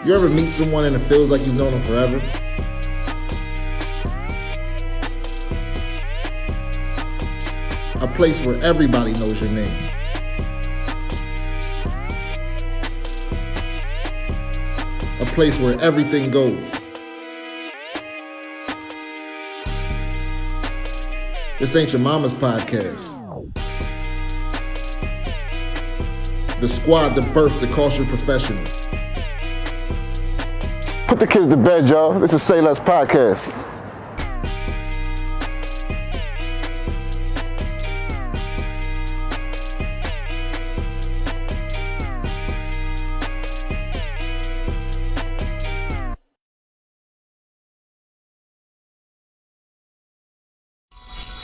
You ever meet someone and it feels like you've known them forever? A place where everybody knows your name. A place where everything goes. This ain't your mama's podcast. The squad that birthed the culture professional. Put the kids to bed, y'all. This is SayLess Podcast.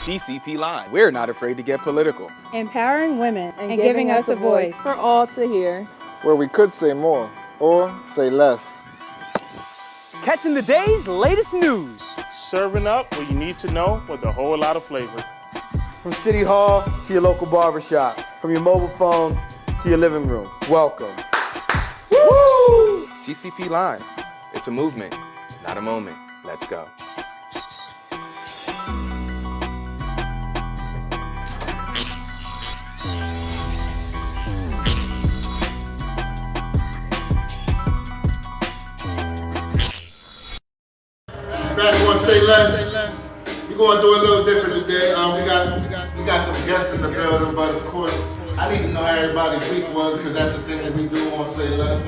CCP Live. We're not afraid to get political. Empowering women and giving us a voice for all to hear. Where we could say more or say less. Catching the day's latest news. Serving up what you need to know with a whole lot of flavor. From City Hall to your local barbershops, from your mobile phone to your living room. Welcome. Woo! CCP Live. It's a movement, not a moment. Let's go. Back on Say Less. We're going to do a little different today. We got some guests in the building, but of course, I need to know how everybody's week was because that's the thing that we do on Say Less.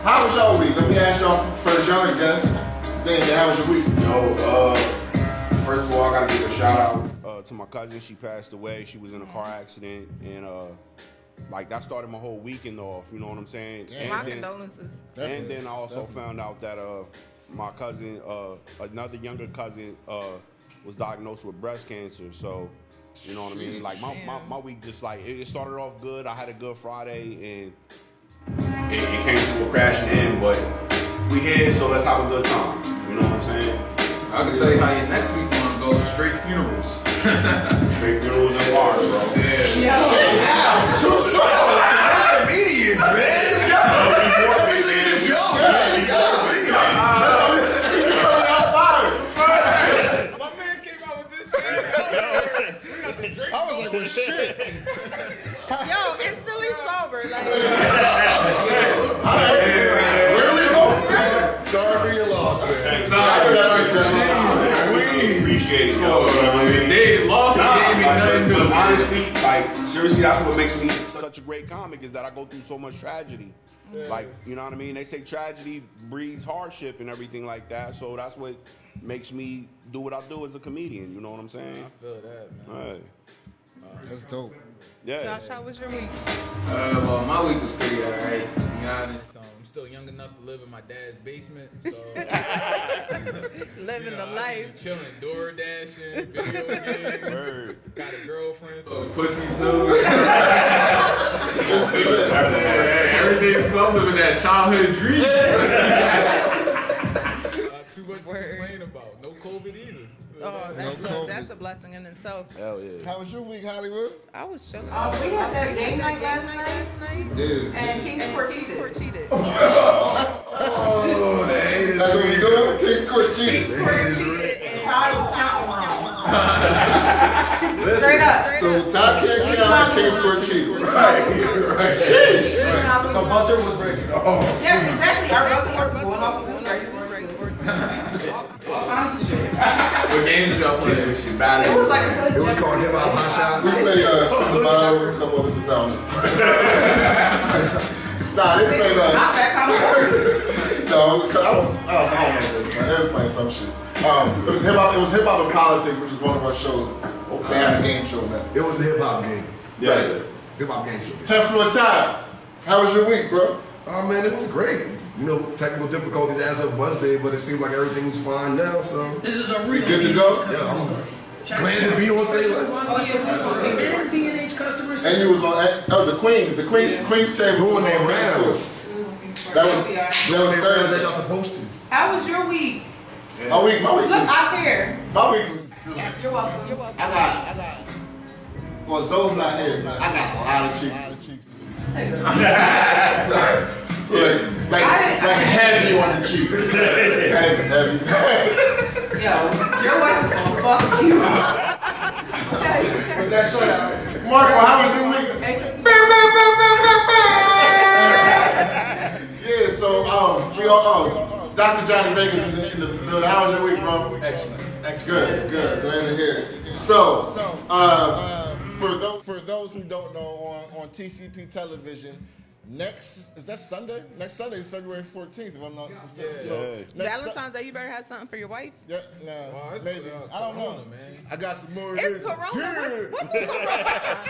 How was y'all week? Let me ask y'all first, y'all guests. Damien, how was your week? First of all, I gotta give a shout out to my cousin. She passed away. She was in a car accident, and that started my whole weekend off. You know what I'm saying? My condolences. And then I also found out that my cousin, another younger cousin, was diagnosed with breast cancer. So, you know what I mean? Like my week just it started off good. I had a good Friday, and it came to a crashing end. But we here, so let's have a good time. You know what I'm saying? I can tell you how your next week gonna go. Straight funerals. Straight funerals and bars, bro. Yeah. Too soon. Comedians, man. Everything's a joke. My man came out with this. I was like, well, shit. Yo, instantly sober. Where we going? Sorry for your loss, man. We appreciate it, yo. They lost the game and nothing new. But honestly, seriously, that's what makes me such a great comic is that I go through so much tragedy. Yeah. You know what I mean? They say tragedy breeds hardship and everything like that. So that's what makes me do what I do as a comedian. You know what I'm saying? I feel that, man. Right. That's dope. Yeah. Josh, how was your week? Well, my week was pretty alright, to be honest. I'm still young enough to live in my dad's basement, so Living the life. Chilling, door dashing, video games. Word. Got a girlfriend, so pussy's new. Everything's I'm living that childhood dream. Not too much to complain about. No COVID either. Oh, that's a blessing in itself. Hell yeah. How was your week, Hollywood? I was chilling. We had that game night last night. Dude. And King's Court cheated. Oh, That's what we doing? King's Court cheated. And Todd was counting wrong. Straight up. So Todd can't count King's Court cheated. Right. Sheesh. The buzzer was ready. Yes, exactly. Our buzzer going off. We was ready. All kinds of shit. What game did y'all play? Shit bad. It was like a good. It was called Hip Hop Hot Shots. We play a couple others down. Nah, they play Not that kind of. No, I don't know this, man. They was playing some shit. It was Hip Hop and Politics, which is one of our shows. They have a game show now. It was the hip hop game. Right. Hip hop game show. 10th floor time. How was your week, bro? Oh man, it was great. You know, technical difficulties as of Wednesday, but it seems like everything was fine now. So This is a real Good to go? yeah, I'm glad to be on SayLess. and D&H customers. And you was on the Queen's table was on their West Coast. That was Thursday. Y'all supposed to. How was your week? My week Look, was. I care. My week was. You're welcome. I got. Well, Zoe's not here, but I got a lot of cheeks. like heavy on the cheek. heavy. Yo, your wife is gonna fuck you. But that's right. Marco, how was your week? Yeah, so we all Dr. Johnny Vegas in the building. How was your week, bro? Excellent. Good. Glad to hear it. So, for those who don't know, on TCP television, is that Sunday? Next Sunday is February 14th, if I'm not mistaken. So Valentine's Day, you better have something for your wife. Yeah, maybe. I don't know. Man. I got some more. It's Corona. What does Corona?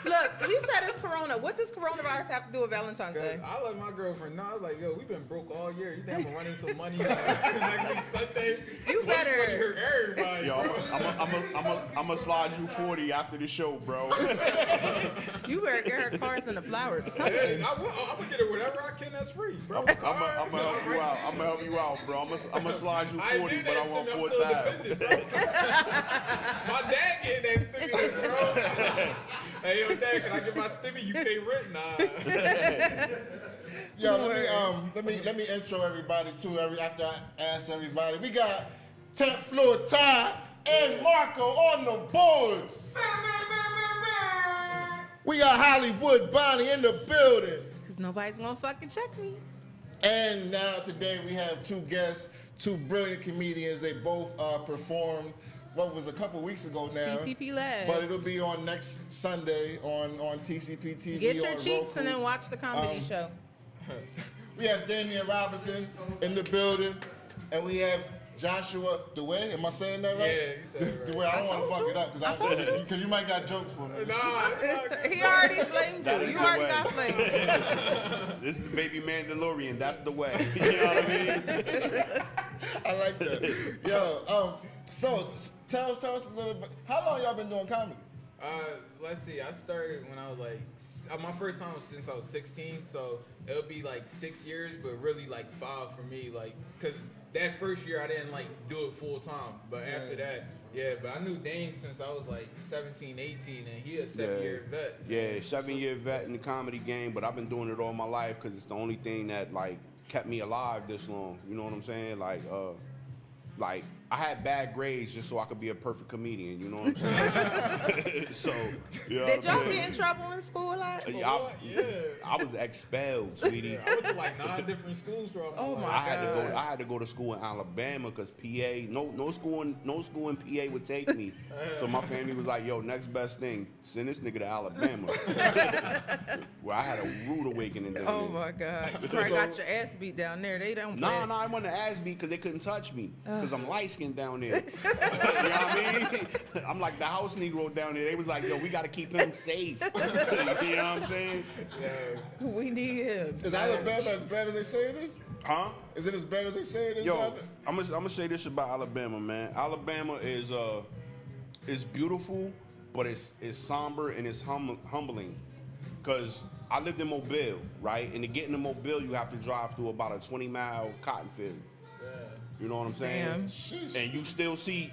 Look, he said it's Corona. What does coronavirus have to do with Valentine's Day? I let my girlfriend know. I was like, yo, we've been broke all year. You think I'm running some money next week Sunday? You better. Hurt everybody, Yo, bro. I'm gonna slide you 40 after the show, bro. You better get her cards and the flowers. Hey, Something. I'm gonna get her whatever I can that's free, bro. I'm gonna help you out. I'm gonna help you out, bro. I'm gonna slide you 40, but I want 4,000. My dad getting that stimulus, bro. Hey, yo, Dad, can I get my stimmy? You pay rent? Nah. Yo, let me intro everybody too. After I asked everybody, we got 10th floor Ty and Marco on the boards. We got Hollywood Bonnie in the building. Because nobody's going to fucking check me. And now today we have two guests, two brilliant comedians. They both performed, what was a couple weeks ago now. TCP Labs. But it'll be on next Sunday on TCP TV. Get your on cheeks Roku. and then watch the comedy show. We have Damien Robinson in the building, and we have Joshua Dweh. Am I saying that right? Yeah, you said it right. Dweh, I don't want to fuck it up because you might got jokes for me. He already blamed you. You already got blamed. This is the baby Mandalorian. That's the way. You know what I mean? I like that. Yo, so tell us a little bit. How long y'all been doing comedy? Let's see. I started when I was like, my first time was since I was 16, so it'll be like 6 years, but really like 5 for me, like, cause that first year I didn't like do it full time, but after that, yeah. But I knew Dame since I was like 17, 18, and he a 7-year vet. Yeah, 7-year vet in the comedy game, but I've been doing it all my life because it's the only thing that like kept me alive this long. You know what I'm saying? Like I had bad grades just so I could be a perfect comedian. You know what I'm saying? So, you know Did y'all get in trouble in school a lot? I was expelled, sweetie. I went to like 9 different schools for Oh my I had to go to school in Alabama because PA, no school in PA would take me. So my family was like, "Yo, next best thing, send this nigga to Alabama." Where I had a rude awakening down Oh there. my God. You probably got your ass beat down there. They don't play. No, I wasn't ass beat because they couldn't touch me because I'm light skinned down there. You know what I mean? I'm like the house Negro down there. They was like, yo, we got to keep him safe. You know what I'm saying? We need him. Is Alabama as bad as they say it is? Huh? Is it as bad as they say it is? Yo, I'm gonna say this about Alabama, man. Alabama is beautiful, but it's somber and it's humbling. Cause I lived in Mobile, right? And to get into Mobile, you have to drive through about a 20-mile cotton field. You know what I'm saying? Damn. And you still see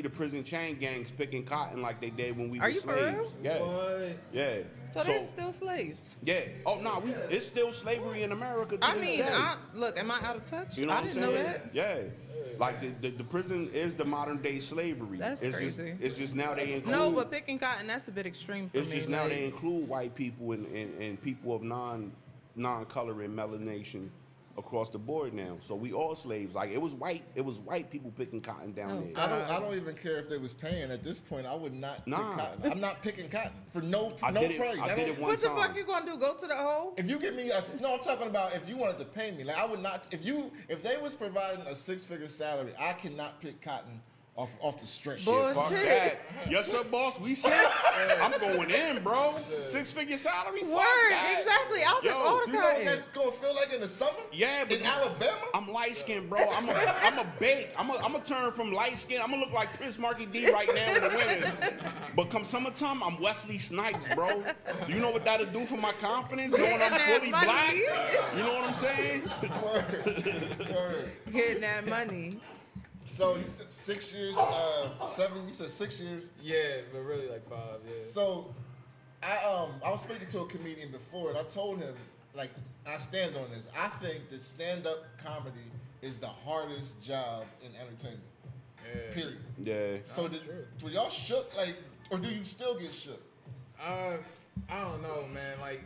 the prison chain gangs picking cotton like they did when we Are were you for slaves. real? Yeah. What? Yeah. So they're still slaves. Yeah. Oh no, it's still slavery in America. To I this mean, day. look, am I out of touch? You know I what I'm didn't saying? know that. Yeah. Like the prison is the modern day slavery. That's crazy. It's just now they include. No, but picking cotton, that's a bit extreme for me. It's just now like, they include white people and people of non-color and melanation across the board now. So we all slaves. Like it was white people picking cotton down there. I don't even care if they was paying. At this point, I would not pick cotton. I'm not picking cotton for no price. I did it one what the time. fuck you gonna do? Go to the hole? If you give me I'm talking about if you wanted to pay me. Like I would not. If they was providing a 6-figure salary, I cannot pick cotton off the string. Bullshit. Fuck that. Yes, sir, boss. We said I'm going in, bro. 6-figure salary. Fuck Word, that. exactly. I'll pick all the You know what cotton. that's gonna feel like in the summer? Yeah, but in Alabama? I'm light skinned, bro. I'm a bake. I'm a turn from light skin. I'm gonna look like Prince Marky D right now in the winter. But come summertime, I'm Wesley Snipes, bro. Do you know what that'll do for my confidence? Knowing I'm fully black. You know what I'm saying? Word. Getting that money. So you said 6 years, 7. You said 6 years. Yeah, but really like 5. Yeah. So I was speaking to a comedian before, and I told him like, I stand on this. I think that stand-up comedy is the hardest job in entertainment. Yeah. Period. Yeah. So were y'all shook, like, or do you still get shook? I don't know, man. Like,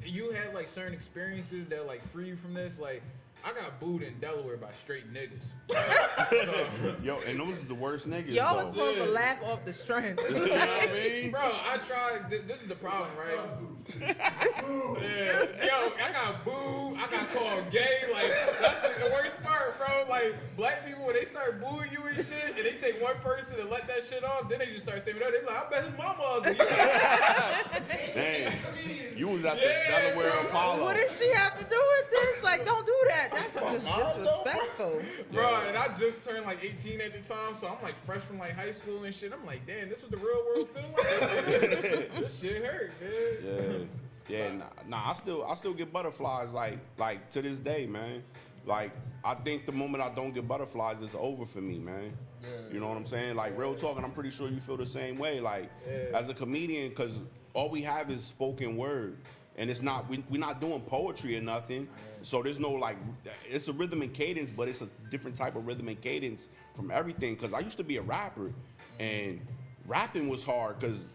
you had like certain experiences that like free you from this. Like, I got booed in Delaware by straight niggas. Yo, and those are the worst niggas. Y'all though. was supposed to laugh off the strength. You know what I mean? Bro, I tried. This is the problem, right? Yeah. Yo, I got booed. I got called gay. Like, that's the worst part, bro. Like, black people, when they start booing you and shit, and they take one person and let that shit off, then they just start saying, no, they be like, I bet his mama ugly. Damn. You was at the Delaware Apollo. What does she have to do with this? Like, don't do that. That's just disrespectful. Bro, and I just turned like 18 at the time, so I'm like fresh from like high school and shit. I'm like, damn, this what the real world feel like? This shit hurt, man. Yeah, nah. I still get butterflies like to this day, man. Like, I think the moment I don't get butterflies, it's over for me, man. Yeah. You know what I'm saying? Like, real talk, and I'm pretty sure you feel the same way. Like, as a comedian, because all we have is spoken word. And it's not, we're not doing poetry or nothing. So there's no like, it's a rhythm and cadence, but it's a different type of rhythm and cadence from everything. Because I used to be a rapper, and rapping was hard because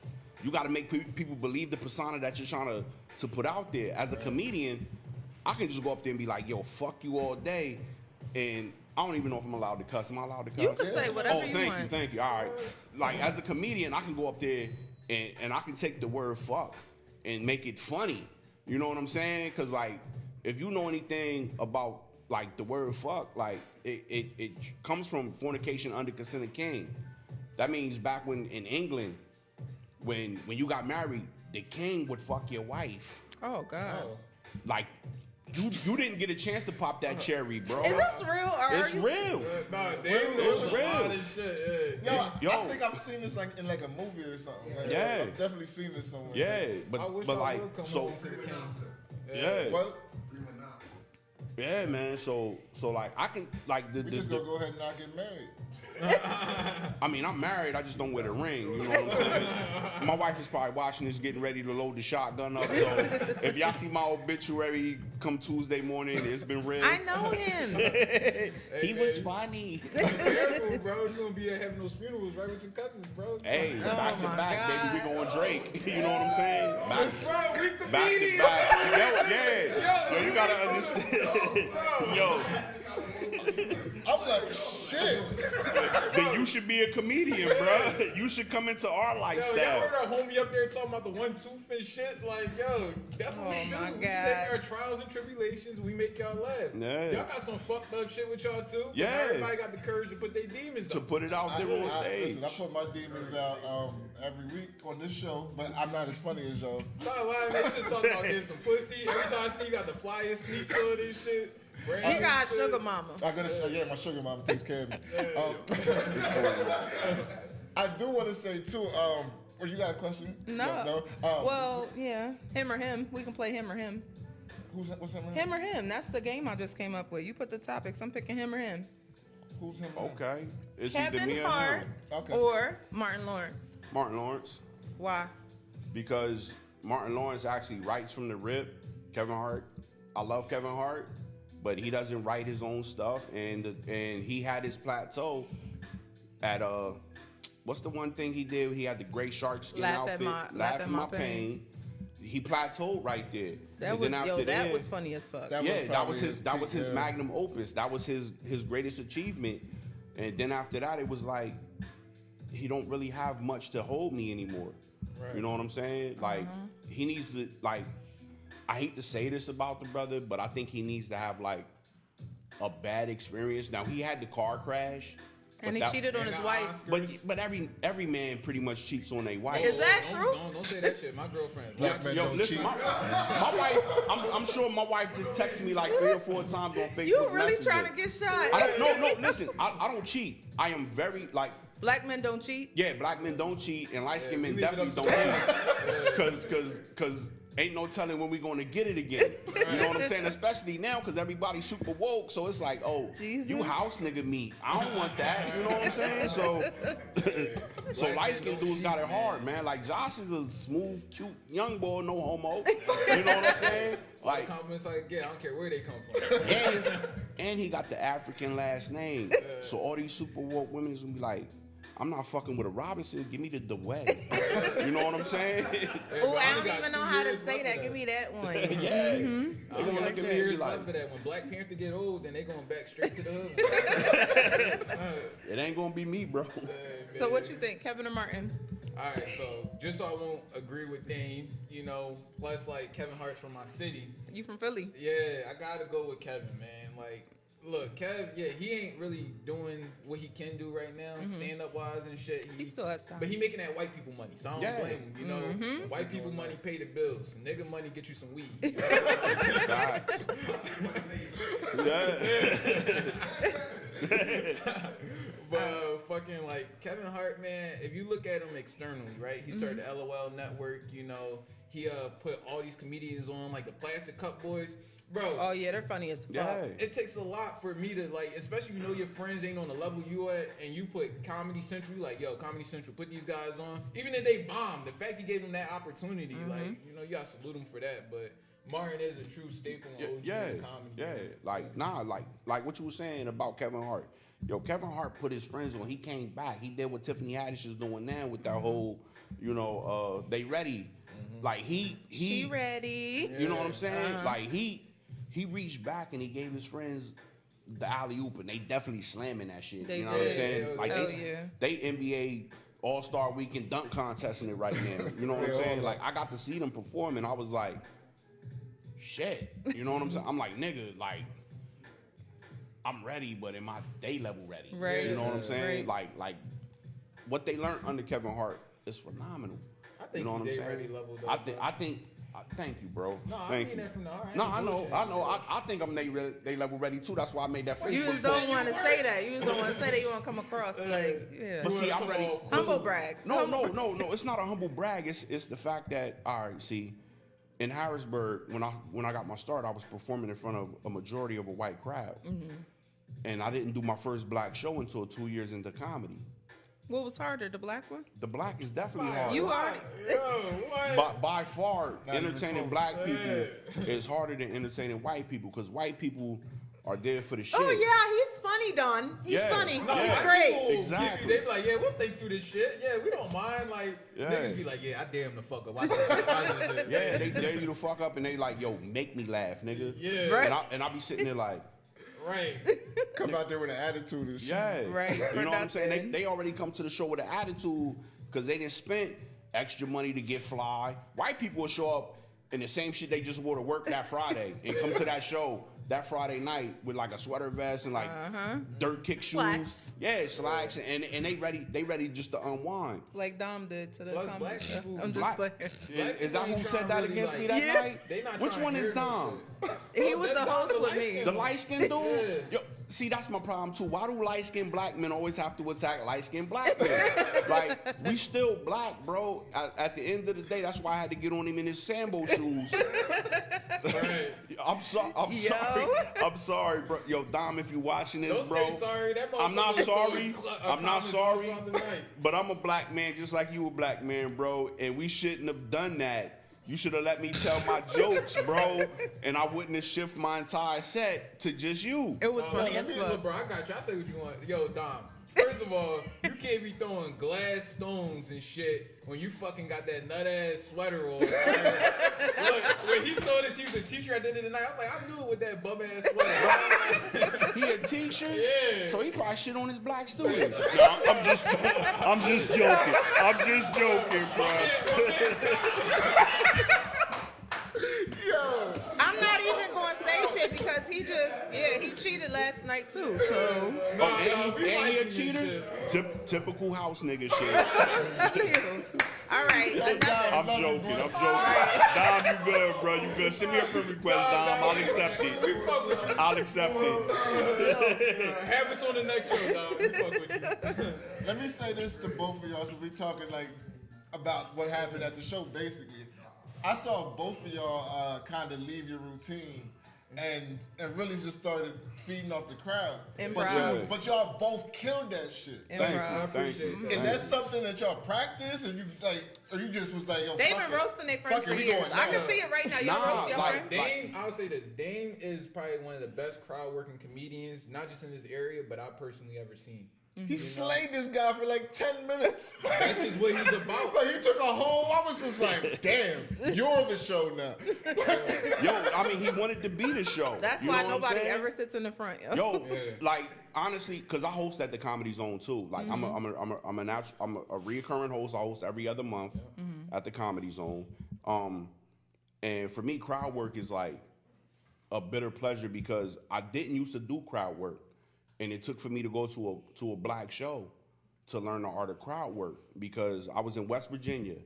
you got to make people believe the persona that you're trying to put out there. As a comedian, I can just go up there and be like, yo, fuck you all day. And I don't even know if I'm allowed to cuss. Am I allowed to cuss? You can say whatever you want. Thank you. All right. Like, as a comedian, I can go up there and I can take the word fuck and make it funny. You know what I'm saying? Because, like, if you know anything about, like, the word fuck, like, it comes from fornication under consent of king. That means back when in England, when you got married, the king would fuck your wife. Oh, God. Like, you didn't get a chance to pop that cherry, bro. Is this real? Or It's real. Nah, It's it's real. real. Shit, Yo, I think I've seen this like in like a movie or something. Like, Yeah. I've definitely seen this somewhere. Yeah, I wish but I like, would come so home to the king. yeah. What? Yeah, man. So like, I can like We just gonna go ahead and not get married. I mean, I'm married. I just don't wear the ring. You know what I'm saying? My wife is probably watching this, getting ready to load the shotgun up. So if y'all see my obituary come Tuesday morning, it's been real. I know him. He was funny. Be careful, bro. You gonna be at having those funerals right with your cousins, bro. Hey, back to my back, God. baby. We going Drake. You know what I'm saying? Back Bro, we back to comedians. back. Yo, you gotta understand. Yo, I'm like, shit. then you should be a comedian, bro. You should come into our Yo, y'all lifestyle. heard our homie up there talking about the 1 tooth and shit? Like, yo, that's what Oh, we do. my We God. take our trials and tribulations, we make y'all laugh. Yeah. Y'all got some fucked up shit with y'all too. but Yeah. Everybody got the courage to put their demons To up. put it out there on stage. Listen, I put my demons out every week on this show, but I'm not as funny as y'all. Stop lying, man. You just talking about getting some pussy. Every time I see you got the flyest sneaks on this shit. He got a sugar mama. I gotta say, yeah, my sugar mama takes care of me. I do want to say too. Or you got a question? No. No. Well, yeah. Him or him. We can play him or him. What's him? Him or him. That's the game I just came up with. You put the topics. I'm picking him or him. Who's him? Okay. It's either Kevin me or Hart him. Okay. or Martin Lawrence. Martin Lawrence. Why? Because Martin Lawrence actually writes from the rip. Kevin Hart, I love Kevin Hart, but he doesn't write his own stuff, and he had his plateau at what's the one thing he did? He had the gray shark skin outfit. Laugh at my pain. He plateaued right there. That was that was funny as fuck. That was his magnum opus. That was his greatest achievement. And then after that, it was like he don't really have much to hold me anymore. Right. You know what I'm saying? Like he needs to like. I hate to say this about the brother, but I think he needs to have like a bad experience. Now he had the car crash. And he cheated on his wife. But every man pretty much cheats on their wife. Is that true? Don't say that shit. My girlfriend. Black men don't listen, cheat. my wife. I'm sure my wife just texted me like 3 or 4 times on Facebook. You really Messenger. trying to get shot? No. Listen, I don't cheat. I am very like. Black men don't cheat? Yeah, black men don't cheat, and light skinned men definitely don't cheat. Cause ain't no telling when we going to get it again. You know what I'm saying? Especially now, because everybody's super woke. So it's like, oh, Jesus. you house nigga meat. I don't want that. You know what I'm saying? So light-skinned dudes got it hard, man. Like, Josh is a smooth, cute young boy, no homo. You know what I'm saying? All the compliments I get, I don't care where they come from. And he got the African last name. So all these super woke women is gonna be like, I'm not fucking with a Robinson. Give me the Dweh. You know what I'm saying? Oh, I don't even know how to say that. Give me that one. Yeah. I was like 2 years left for that. When Black Panther get old, then they going back straight to the hood. It ain't gonna be me, bro. So what you think, Kevin or Martin? All right, so just so I won't agree with Dame, you know, plus like Kevin Hart's from my city. You from Philly? Yeah, I gotta go with Kevin, man. Like, look, Kev, yeah, he ain't really doing what he can do right now, stand up wise and shit. He still has time. But he making that white people money, so I don't blame him. You know, white people money pay the bills. Nigga money get you some weed. Facts. But fucking like Kevin Hart, man, if you look at him externally, right? He started the LOL network, you know. He put all these comedians on, like the Plastic Cup Boys. Bro. Oh yeah, they're funny as fuck. Yeah. It takes a lot for me to like, especially you know your friends ain't on the level you at, and you put Comedy Central, like, yo, Comedy Central, put these guys on. Even if they bomb, the fact he gave them that opportunity, like, you know, you gotta salute him for that. But Martin is a true staple in OG comedy. Yeah, like like what you were saying about Kevin Hart. Yo, Kevin Hart put his friends on. He came back. He did what Tiffany Haddish is doing now with that whole, you know, they ready. Like she ready. You know what I'm saying? Like he reached back and he gave his friends the alley oop, and they definitely slamming that shit. They you know what I'm saying? Yeah, like they NBA All-Star Weekend dunk contest in it right now. You know what I'm saying? Like I got to see them perform, and I was like, shit. You know what I'm saying? I'm like, nigga, like I'm ready, but am I day level ready? Right. You know what I'm saying? Right. Like what they learned under Kevin Hart is phenomenal. I think you know what I'm saying? ready level though, I think. Thank you, bro. No, I thank mean you. that from the heart. No, I know. I think I'm they level ready too. That's why I made that Facebook. You just don't want to say that. You just don't want to say that. You want to come across like, yeah. But see, I'm ready. Humble brag. No. It's not a humble brag. It's the fact that, all right, see, in Harrisburg, when I got my start, I was performing in front of a majority of a white crowd, and I didn't do my first black show until 2 years into comedy. What was harder, the black one? The black is definitely hard. You are. By far, entertaining black people is harder than entertaining white people, because white people are there for the shit. Oh yeah, he's funny, Don. He's funny. No, he's great. Exactly. They be like, yeah, we'll think through this shit. Yeah, we don't mind. Like, niggas be like, yeah, I dare him to fuck up. Watch this shit. Yeah, they dare you to fuck up, and they like, yo, make me laugh, nigga. Yeah. Right. And I'll be sitting there like, right. Come out there with an attitude and shit. yeah. Right. You know what I'm saying? They already come to the show with an attitude because they didn't spend extra money to get fly. White people will show up in the same shit they just wore to work that Friday and come to that show that Friday night with like a sweater vest and like dirt kick shoes. Slacks. Yeah, slacks, and they ready just to unwind. Like Dom did to the Plus, comedy black show. people- I'm just Black- playing. Is that who said that really against like- me that Yeah. night? They not Which trying one to is hear no Dom? He was the that's host the with light me. skin The light-skinned dude? Yeah. Yo, see, that's my problem too. Why do light-skinned black men always have to attack light-skinned black men? Like, we still black, bro. At the end of the day, that's why I had to get on him in his Sambo shoes. Right. I'm sorry. I'm sorry, bro. Yo, Dom, if you watching this, Don't bro. say sorry. That I'm not motherfucker sorry. was throwing I'm not comments sorry. on the night. But I'm a black man just like you a black man, bro. And we shouldn't have done that. You should have let me tell my jokes, bro. And I wouldn't have shifted my entire set to just you. It was funny Look, as fuck. bro, I got you. I say what you want. Yo, Dom. First of all, you can't be throwing glass stones and shit when you fucking got that nut ass sweater on. Look, when he told us he was a teacher at the end of the night, I was like, I knew it with that bum ass sweater. He a teacher? Yeah. So he probably shit on his black students. No, I'm just joking. I'm just joking, bro. Yo. I'm not even going to say shit because he cheated last night too. So And he a cheater? Typical house nigga shit. I'm telling you. All right, another. I'm joking. Dom, you good, bro. You good. Send me a friend request, Dom. I'll accept it. I'll accept it. Have us on the next show, Dom. We fuck with you. Let me say this to both of y'all since we talking like about what happened at the show. Basically, I saw both of y'all kind of leave your routine and really just started feeding off the crowd. Improv. But y'all both killed that shit. Improv. I appreciate that. Is that something that y'all practice, or you like, or you just was like, yo, They've fuck been it. roasting their friends Fuck it, for we years. going I can now. see it right now. Y'all roast your friends. Dame, I would say this. Dame is probably one of the best crowd working comedians, not just in this area, but I personally ever seen. He slayed this guy for like 10 minutes. That's just what he's about. Like, he took a whole, I was just like, damn, you're the show now. Yo, I mean, he wanted to be the show. That's You why know what I'm nobody saying? ever sits in the front. Yo, like honestly, because I host at the Comedy Zone too. Like I'm a recurring host. I host every other month at the Comedy Zone. And for me, crowd work is like a bitter pleasure because I didn't used to do crowd work, and it took for me to go to a black show to learn the art of crowd work because I was in West Virginia,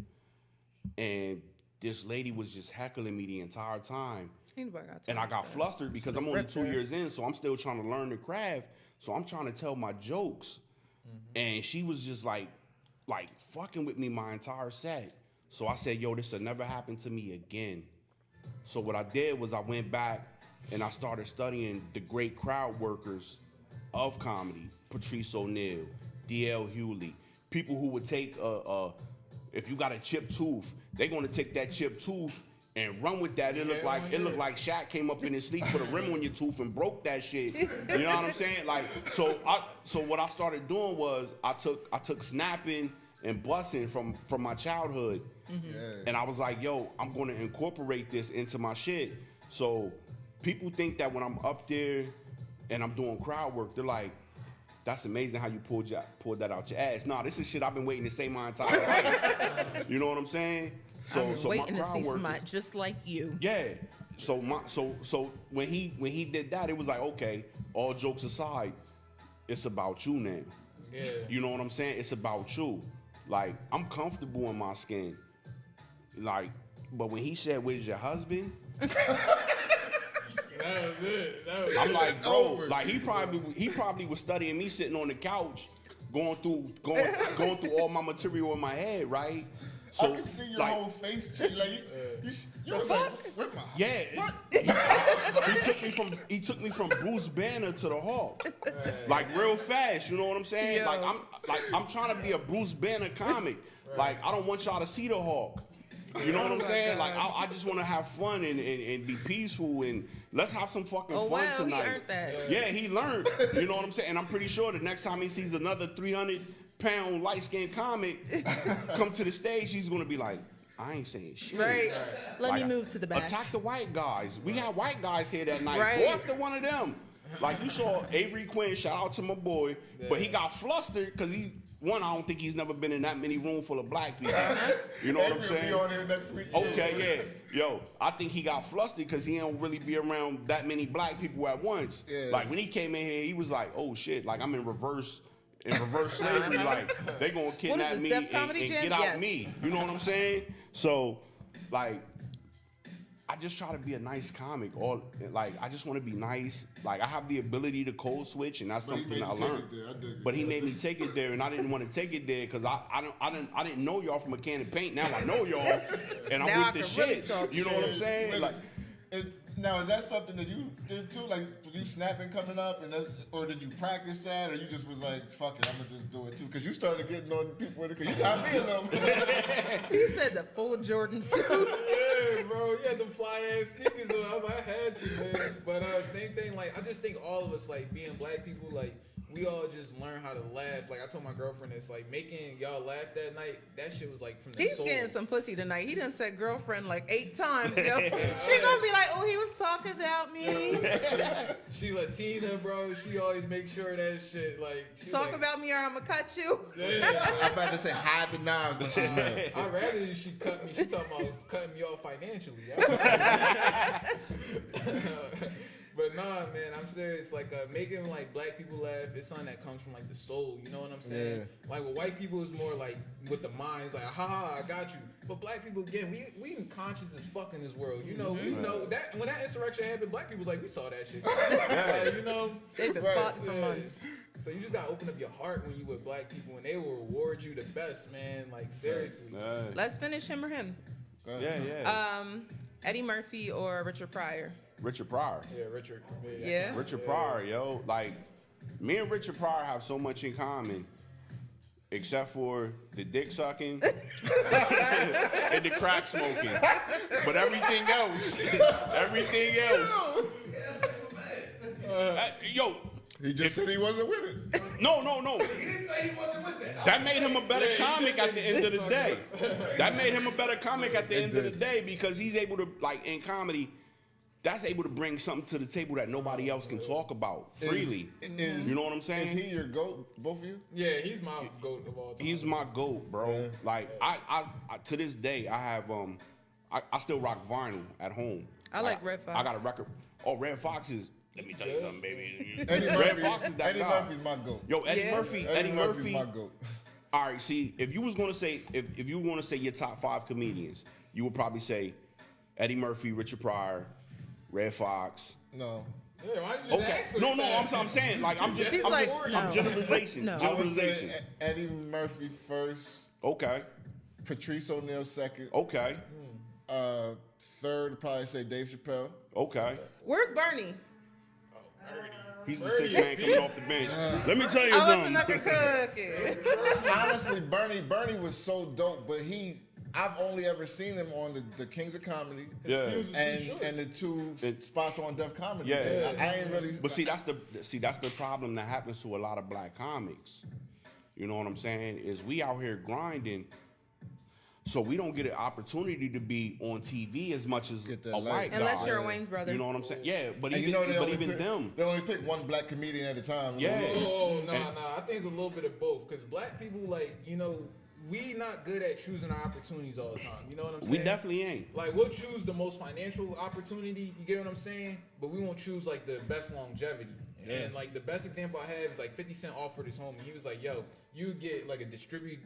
and this lady was just heckling me the entire time. And I got flustered because I'm only 2 years in, so I'm still trying to learn the craft. So I'm trying to tell my jokes. And she was just like fucking with me my entire set. So I said, yo, this will never happen to me again. So what I did was I went back and I started studying the great crowd workers of comedy. Patrice O'Neal, D.L. Hewley. People who would take, if you got a chipped tooth, they're going to take that chipped tooth and run with that. It looked like Shaq came up in his sleep, put a rim on your tooth, and broke that shit. You know what I'm saying? Like, so what I started doing was I took snapping and busting from my childhood, and I was like, yo, I'm going to incorporate this into my shit. So people think that when I'm up there and I'm doing crowd work, they're like, that's amazing how you pulled that out your ass. Nah, this is shit I've been waiting to say my entire life. You know what I'm saying? So waiting my to see crowd work, somebody just like you. yeah. So when he did that, it was like, okay, all jokes aside, it's about you now. Yeah. You know what I'm saying? It's about you. Like, I'm comfortable in my skin. Like, but when he said, "Where's your husband?" That was it. I'm like, bro, like he probably was studying me sitting on the couch, going through all my material in my head, right? So, I can see your whole face change. Like, you was like, where's my yeah. He took me from Bruce Banner to the Hawk, like real fast. You know what I'm saying? Yo. I'm trying to be a Bruce Banner comic. Like, I don't want y'all to see the Hawk. You know what I'm saying? Like, I just want to have fun and be peaceful, and let's have some fucking fun tonight. He earned that. Yeah, he learned. You know what I'm saying? And I'm pretty sure the next time he sees another 300-pound light-skinned comic come to the stage, he's gonna be like, I ain't saying shit. Right. Let me Like, move to the back. Attack the white guys. We had white guys here that night. Right. Go after one of them. Like, you saw Avery Quinn, shout out to my boy, but he got flustered because I don't think he's never been in that many room full of black people. You know what I'm saying? Be on here next week. Okay, yeah. Yo, I think he got flustered because he don't really be around that many black people at once. Yeah. Like, when he came in here, he was like, oh shit, like I'm in reverse slavery. Like, they gonna kidnap this, me Def and Comedy Jam? get out Yes. me. You know what I'm saying? So, like, I just try to be a nice comic. I just want to be nice. Like, I have the ability to code switch, and that's But he something made I you take learned. it there. I dig it. But he made me take it there, and I didn't want to take it there because I didn't know y'all from a can of paint. Now I know y'all, and Now I'm with I the can really shit. talk You know what I'm saying? Wait, Like, now, is that something that you did too? Like, were you snapping coming up, or did you practice that, or you just was like, fuck it, I'm gonna just do it too? Because you started getting on people with it, because you got me a little bit. He said the full Jordan suit. Yeah, bro, you had the fly ass sneakers on. I was like, I had to, man. But same thing, like, I just think all of us, like, being black people, like, we all just learn how to laugh. Like, I told my girlfriend this, like, making y'all laugh that night, that shit was like from the He's soul. getting some pussy tonight. He done said girlfriend like 8 times, yo. She gonna be like, oh, he was talking about me. She Latina, bro. She always make sure that shit, like, she Talk like, about me or I'ma cut you. Yeah. I'm about to say hide the knives when she's mad. I'd rather she cut me. She talking about cutting me off financially. But nah, man, I'm serious. Like, making like black people laugh is something that comes from like the soul. You know what I'm saying? Yeah. Like with white people, it's more like with the minds, like, haha, I got you. But black people, again, we unconscious as fuck in this world. You know, we know that when that insurrection happened, black people was like, we saw that shit. Like, you know, They've been plotting for months. So you just gotta open up your heart when you with black people, and they will reward you the best, man. Like, seriously. Let's finish him or him. yeah. Eddie Murphy or Richard Pryor. Richard Pryor. Yeah, Richard. Yeah. Richard Pryor, yo. Like, me and Richard Pryor have so much in common, except for the dick sucking and the crack smoking. But everything else. Yo. He just said he wasn't with it. No. He didn't say he wasn't with that. That made him a better comic at the end of the day. That made him a better comic at the end of the day because he's able to, like, in comedy, that's able to bring something to the table that nobody else can talk about freely. You know what I'm saying? Is he your GOAT, both of you? Yeah, he's my GOAT of all time. He's my GOAT, bro. Yeah. Like, I to this day, I have, I still rock vinyl at home. I like Red Fox. I got a record. Oh, Red Fox is, let me tell you something, baby. Eddie Red Fox is that Eddie guy. Murphy's my GOAT. Yo, Eddie Yeah. Murphy. Eddie Murphy's my GOAT. All right, see, if you was gonna say if you were gonna say your top 5 comedians, you would probably say Eddie Murphy, Richard Pryor, Red Fox. No. Yeah, why you just Okay. ask him? No, I'm saying like I'm He's like, no. I'm generalization. No. I would Generalization. say Eddie Murphy first, Okay. Patrice O'Neal second, Okay. third probably say Dave Chappelle. Okay. Where's Bernie? He's the 6th man coming off the bench. Let me tell you I was something. another cookie. Honestly, Bernie was so dope, but I've only ever seen him on the Kings of Comedy. Yeah. And the 2 spots on Def Comedy. Yeah. I ain't really. But see, that's the problem that happens to a lot of black comics. You know what I'm saying? Is we out here grinding, so we don't get an opportunity to be on TV as much as Get that a light. white guy. Unless you're a Wayne's brother. You know what I'm saying? Yeah, but And even, you know even them. They only pick one black comedian at a time. Yeah. Oh, no. I think it's a little bit of both. Because black people, like, you know, we not good at choosing our opportunities all the time. You know what I'm saying? We definitely ain't. Like, we'll choose the most financial opportunity, you get what I'm saying? But we won't choose, like, the best longevity. Yeah. And, like, the best example I have is, like, 50 Cent offered his homie. He was like, yo, you get, like, a distribution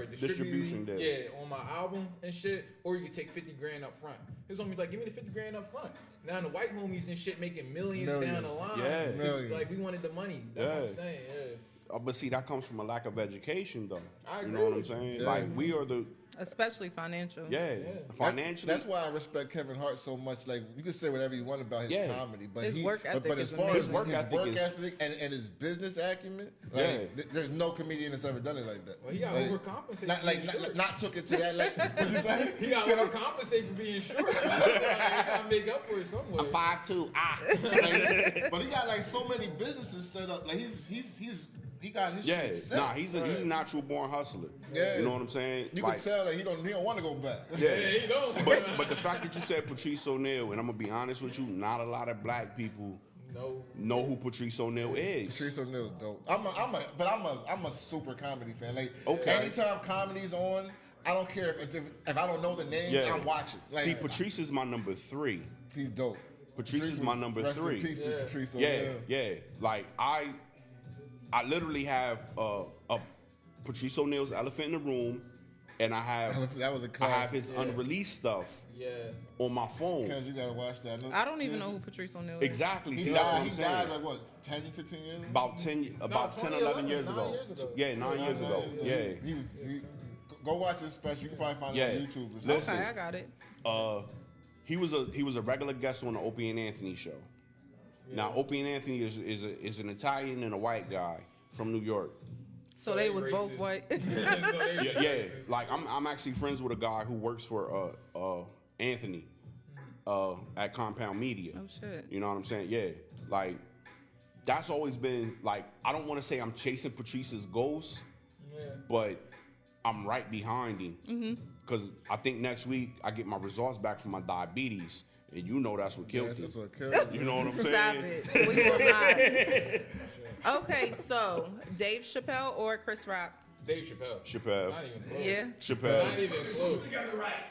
Distribution deal. Yeah, on my album and shit. Or you could take 50 grand up front. His homie's like, give me the 50 grand up front. Now, the white homies and shit making millions down the line. Yeah. Millions. Like, we wanted the money. That's what I'm saying, yeah. But see, that comes from a lack of education, though. I You agree know what I'm with you. saying? Yeah. Like, we are the, Especially financial. financially. That's why I respect Kevin Hart so much. Like, you can say whatever you want about his comedy, but His work ethic but as is far as amazing. his Work work ethic ethic and his business acumen, like, there's no comedian that's ever done it like that. Well, he got Like, overcompensated. not took it to that. Like, what you say? He got overcompensated for being short. He gotta make up for it somewhere. 5'2". But he got like so many businesses set up. Like he got his shit set. Nah, he's a natural born hustler. Yeah. You know what I'm saying? You Like, can tell that he don't want to go back. Yeah. he don't. But the fact that you said Patrice O'Neal, and I'm gonna be honest with you, not a lot of black people know who Patrice O'Neal is. Patrice O'Neal's dope. I'm a super comedy fan. Like, Okay. anytime comedy's on, I don't care if I don't know the names, I'm watching. Like, See, Patrice is my number 3. he's dope. Patrice is my number rest 3. In peace to Patrice Yeah, O'Neal. yeah. Like I literally have a Patrice O'Neal's Elephant in the Room, and I have That was a I classic. have his unreleased stuff Yeah. on my phone. Because you gotta watch that. I don't even know who Patrice O'Neal is. Exactly. He See, that's what I'm died. He saying. died like what, 10, 15 years ago? About 10, 11 years 9 ago. years ago. Yeah, 9 years ago. Yeah. Go watch his special. You can probably find it on YouTube or something. Listen, Okay, I got it. he was a regular guest on the Opie and Anthony show. Now, Opie and Anthony is an Italian and a white guy from New York. So they was both white. Yeah, like I'm actually friends with a guy who works for Anthony at Compound Media. Oh shit. You know what I'm saying? Yeah, like that's always been like, I don't want to say I'm chasing Patrice's ghost, but I'm right behind him. Because I think next week I get my results back from my diabetes, and you know that's what killed That's me. what killed You know what I'm Stop saying? it. We will not. Okay, so Dave Chappelle or Chris Rock? Dave Chappelle. Chappelle. Not even close. Yeah. Chappelle. Not even close.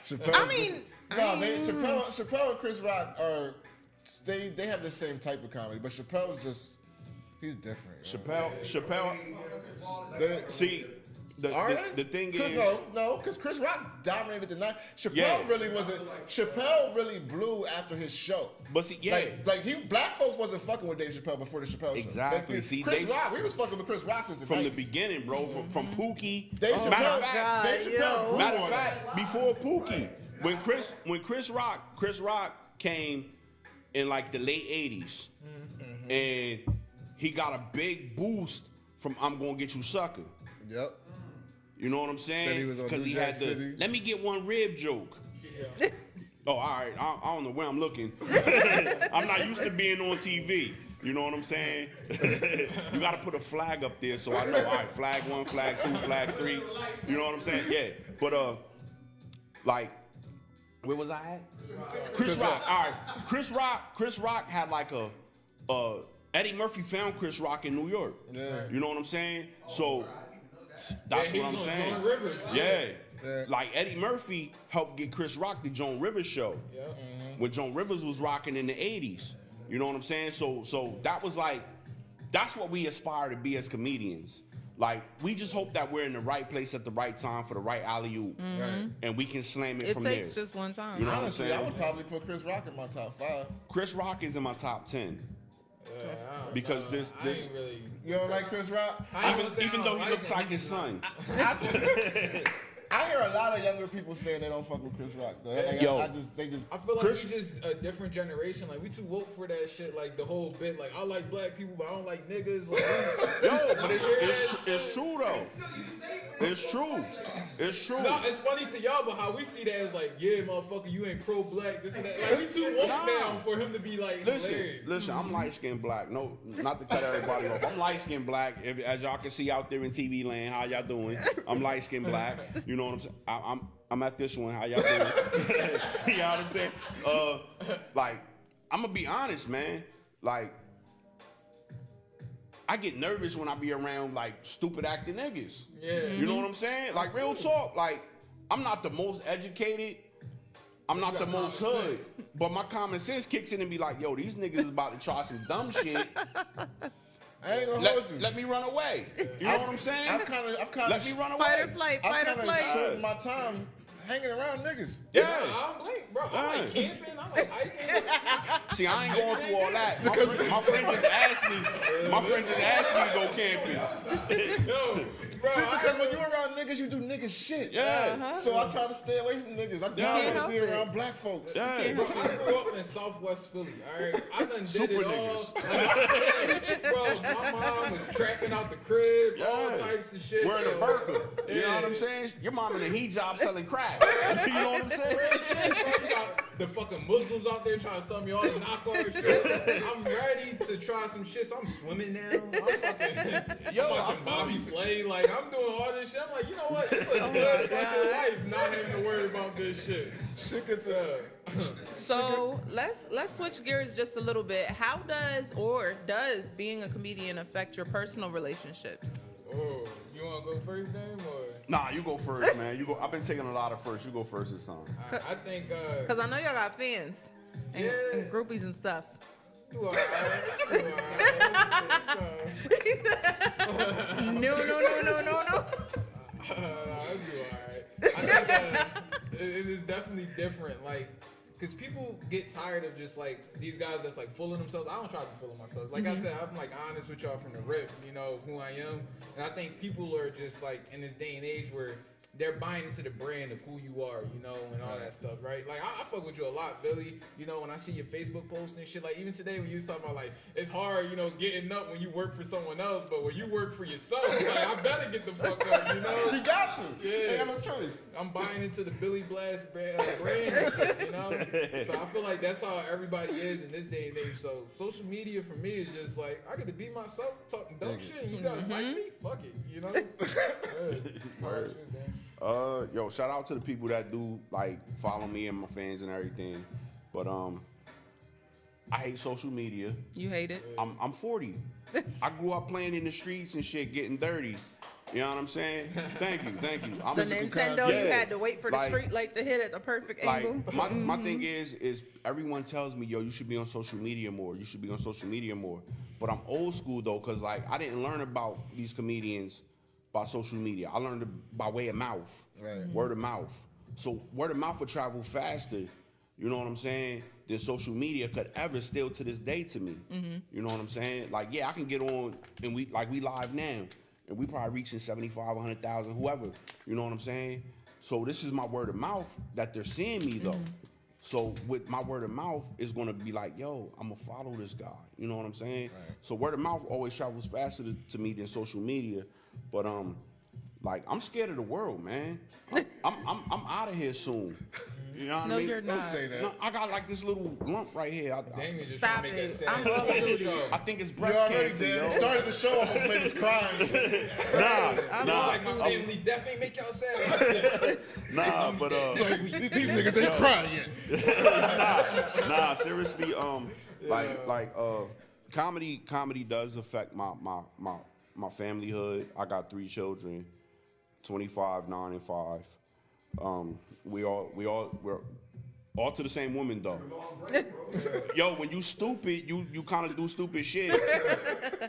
Chappelle. I mean, Chappelle and Chris Rock are they have the same type of comedy, but Chappelle's just he's different. You know? Chappelle. They- See, the thing Chris, is, no, because Chris Rock dominated the night. Chappelle Yeah. really wasn't. Chappelle really blew after his show. but see, yeah. Black folks wasn't fucking with Dave Chappelle before the Chappelle show. Exactly. That's- See, Chris Dave- Rock, we was fucking with Chris Rock since the from the 90s. beginning, bro, from Pookie. Dave Matter Chappelle, of fact, God, Dave Chappelle yo. blew Matter of on fact, that. before Pookie, when Chris Rock came in like the late 80s. And he got a big boost from I'm Gonna Get You Sucker. Yep. You know what I'm saying? Because he had the let me get one rib joke. Yeah. Oh, all right. I don't know where I'm looking. I'm not used to being on TV. You know what I'm saying? You got to put a flag up there so I know. All right, flag 1, flag 2, flag 3. You know what I'm saying? Yeah. But like, where was I at? Chris Rock. All right. Chris Rock had like a Eddie Murphy found Chris Rock in New York. Yeah. You know what I'm saying? So that's what I'm saying. Joan Rivers. Yeah. Like Eddie Murphy helped get Chris Rock the Joan Rivers show. Yeah. When Joan Rivers was rocking in the 80s. You know what I'm saying? So that was like, that's what we aspire to be as comedians. Like, we just hope that we're in the right place at the right time for the right alley-oop. Right. And we can slam it from there. It takes just one time. You know Honestly, what I'm saying? I would probably put Chris Rock in my top 5. Chris Rock is in my top 10. Because this Really, you don't like Chris Rock? even though he looks like his son. I hear a lot of younger people saying they don't fuck with Chris Rock. Though. I feel like we just a different generation. Like, we too woke for that shit. Like, the whole bit, like, I like black people, but I don't like niggas. Like, but it's true though. It's true. It's true. No, it's funny to y'all, but how we see that is like, yeah, motherfucker, you ain't pro-black, this and that. Like, we too woke down for him to be like, Listen, I'm light-skinned black. No, not to cut everybody off. I'm light-skinned black. As y'all can see out there in TV land, how y'all doing? I'm light-skinned black. You know what I'm saying? I'm at this one. How y'all doing? You know what I'm saying? Like, I'm gonna be honest, man. Like, I get nervous when I be around like stupid acting niggas. Yeah. You know what I'm saying? Like, real talk. Like, I'm not the most educated. I'm not the most hood. But my common sense kicks in and be like, yo, these niggas is about to try some dumb shit. I ain't gonna hold you. Let me run away. You know what I'm saying? I've kind of let me run away. Fight or flight. Short my time hanging around niggas. Yeah. I don't blame, bro. I like camping. I like hiking. See, I ain't going through all that. My friend just asked me. My friend just asked me to go camping. Yo, bro. See, because when you're around niggas, you do nigga shit. Yeah. So I try to stay away from niggas. I don't want to be around black folks. Yeah. I grew up in Southwest Philly. All right, I done did it all. Bro, my mom was trapping out the crib, all types of shit. Wearing a burqa. You know what I'm saying? Your mom in a hijab selling crack. You know what I'm saying? You got the fucking Muslims out there trying to sell me all the knockoff shit. I'm ready to try some shit, so I'm swimming now. I'm fucking watching Bobby play. Like, I'm doing all this shit. I'm like, you know what? It's a good fucking life not having to worry about this shit. Shit gets up. So let's switch gears just a little bit. How does being a comedian affect your personal relationships? Oh, you want to go first, Dame, or? Nah, you go first, man. You go. I've been taking a lot of first. You go first this time. I think. Cause I know y'all got fans and groupies and stuff. You all right? No. I'll be all right. I think it is definitely different. Like, because people get tired of just like these guys that's like fooling themselves. I don't try to be fooling myself. Like I said, I'm like honest with y'all from the rip, you know, who I am. And I think people are just like in this day and age where they're buying into the brand of who you are, you know, and all that stuff, right? Like, I fuck with you a lot, Billy. You know, when I see your Facebook posts and shit, like, even today when you was talking about, like, it's hard, you know, getting up when you work for someone else, but when you work for yourself, like, I better get the fuck up, you know? You got to. Yeah. You got no choice. I'm buying into the Billy Blast brand and shit, you know? So I feel like that's how everybody is in this day and age. So social media for me is just like, I get to be myself, talking dumb shit, and you guys like me? Fuck it, you know? Hard shit, man. Yo, shout out to the people that do like follow me and my fans and everything. But I hate social media. You hate it? I'm 40. I grew up playing in the streets and shit, getting dirty. You know what I'm saying? Thank you. I'm the Nintendo, you had to wait for the street light to hit at the perfect angle. My thing is everyone tells me, yo, you should be on social media more. You should be on social media more. But I'm old school though, cause like I didn't learn about these comedians by social media. I learned it by way of mouth, word of mouth. So word of mouth will travel faster, you know what I'm saying, than social media could ever still to this day to me. You know what I'm saying? Like, yeah, I can get on and we live now, and we probably reaching 75, 100,000, whoever. You know what I'm saying? So this is my word of mouth that they're seeing me though. So with my word of mouth, it's gonna be like, yo, I'm gonna follow this guy. You know what I'm saying? Right. So word of mouth always travels faster to me than social media. But like I'm scared of the world, man. I'm out of here soon. You know what I mean? You're not. Don't say that. No, I got like this little lump right here. Damien just Stop trying to make it. that I'm sound. off duty. I think it's You breast already cancer, did. yo. Started the show, almost made us cry. Nah, Like my family definitely make y'all sad. nah, but These niggas ain't crying yet. nah, seriously, comedy does affect my familyhood. I got 3 children, 25, 9, and 5. We're all to the same woman though. Yo, when you stupid, you kind of do stupid shit.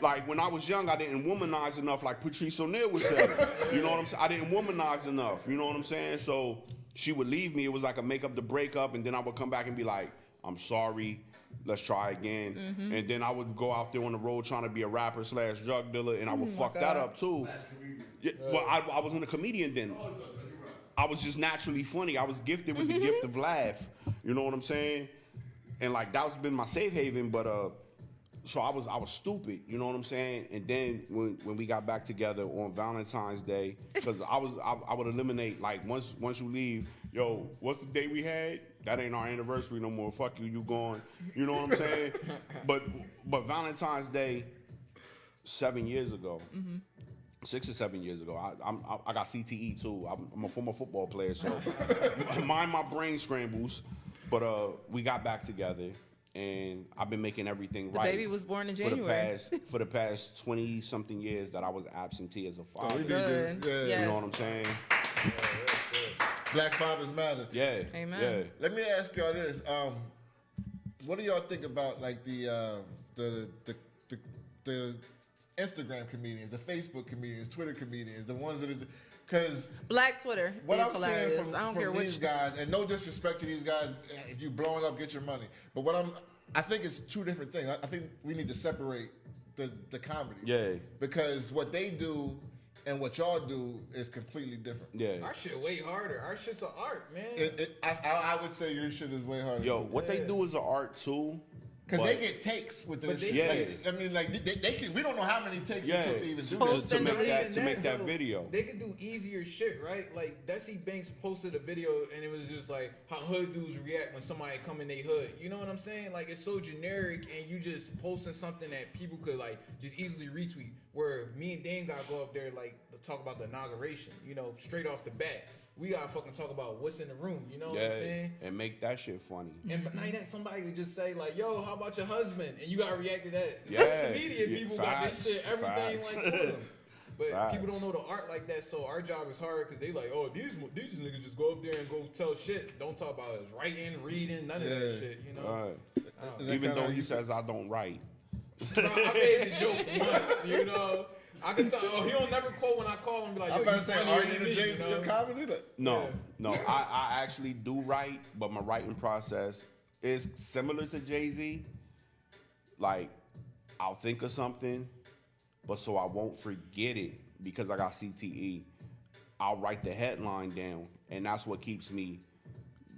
Like when I was young, I didn't womanize enough, like Patrice O'Neal was saying. You know what I'm saying? I didn't womanize enough. You know what I'm saying? So she would leave me. It was like a make up the breakup, and then I would come back and be like, I'm sorry. Let's try again. And then I would go out there on the road trying to be a rapper / drug dealer, and I would fuck that up too. Yeah, well, I wasn't a comedian then. I was just naturally funny. I was gifted with the gift of laugh. You know what I'm saying? And like that's been my safe haven. But so I was stupid. You know what I'm saying? And then when we got back together on Valentine's Day, because I would eliminate like once you leave, yo, what's the day we had? That ain't our anniversary no more. Fuck you, you gone. You know what I'm saying? But Valentine's Day, 7 years ago. 6 or 7 years ago. I got CTE too. I'm a former football player, so mind my brain scrambles. But we got back together, and I've been making everything right. The baby was born in January. For the past 20 something years that I was absentee as a father. Good. Yeah. Yes. You know what I'm saying? Black fathers matter. Yeah. Amen. Yeah. Let me ask y'all this. What do y'all think about like the Instagram comedians, the Facebook comedians, Twitter comedians, the ones that are, because Black Twitter what is I'm hilarious. seeing I don't from care these which guys, and no disrespect to these guys, if you blowing up, get your money. But I think it's 2 different things. I think we need to separate the comedy. Yeah. Because what they do and what y'all do is completely different. Yeah. Our shit way harder. Our shit's an art, man. I would say your shit is way harder. Yo, what they do is an art too. Because they get takes with this shit. Yeah. Like, I mean, like they can. We don't know how many takes it took to even do this. To make that video. They could do easier shit, right? Like Desi Banks posted a video and it was just like how hood dudes react when somebody come in their hood. You know what I'm saying? Like it's so generic, and you just posting something that people could like just easily retweet. Where me and Dame gotta go up there like to talk about the inauguration. You know, straight off the bat. We gotta fucking talk about what's in the room, you know what I'm saying? And make that shit funny. And but now that somebody could just say like, "Yo, how about your husband?" and you gotta react to that. Yeah, Social media people facts, got this shit, everything facts. like for them. But Facts. people don't know the art like that, so our job is hard because they like, oh, these niggas just go up there and go tell shit. Don't talk about us writing, reading, none of that shit, you know. Even though he says I don't write. Bro, I made the joke once, you know. I can tell. Oh, he don't never quote when I call him. Be like, I'm yo, about you to say, funnier are you than the me, Jay-Z of comedy? No. I actually do write, but my writing process is similar to Jay-Z. Like, I'll think of something, but so I won't forget it because I got CTE. I'll write the headline down, and that's what keeps me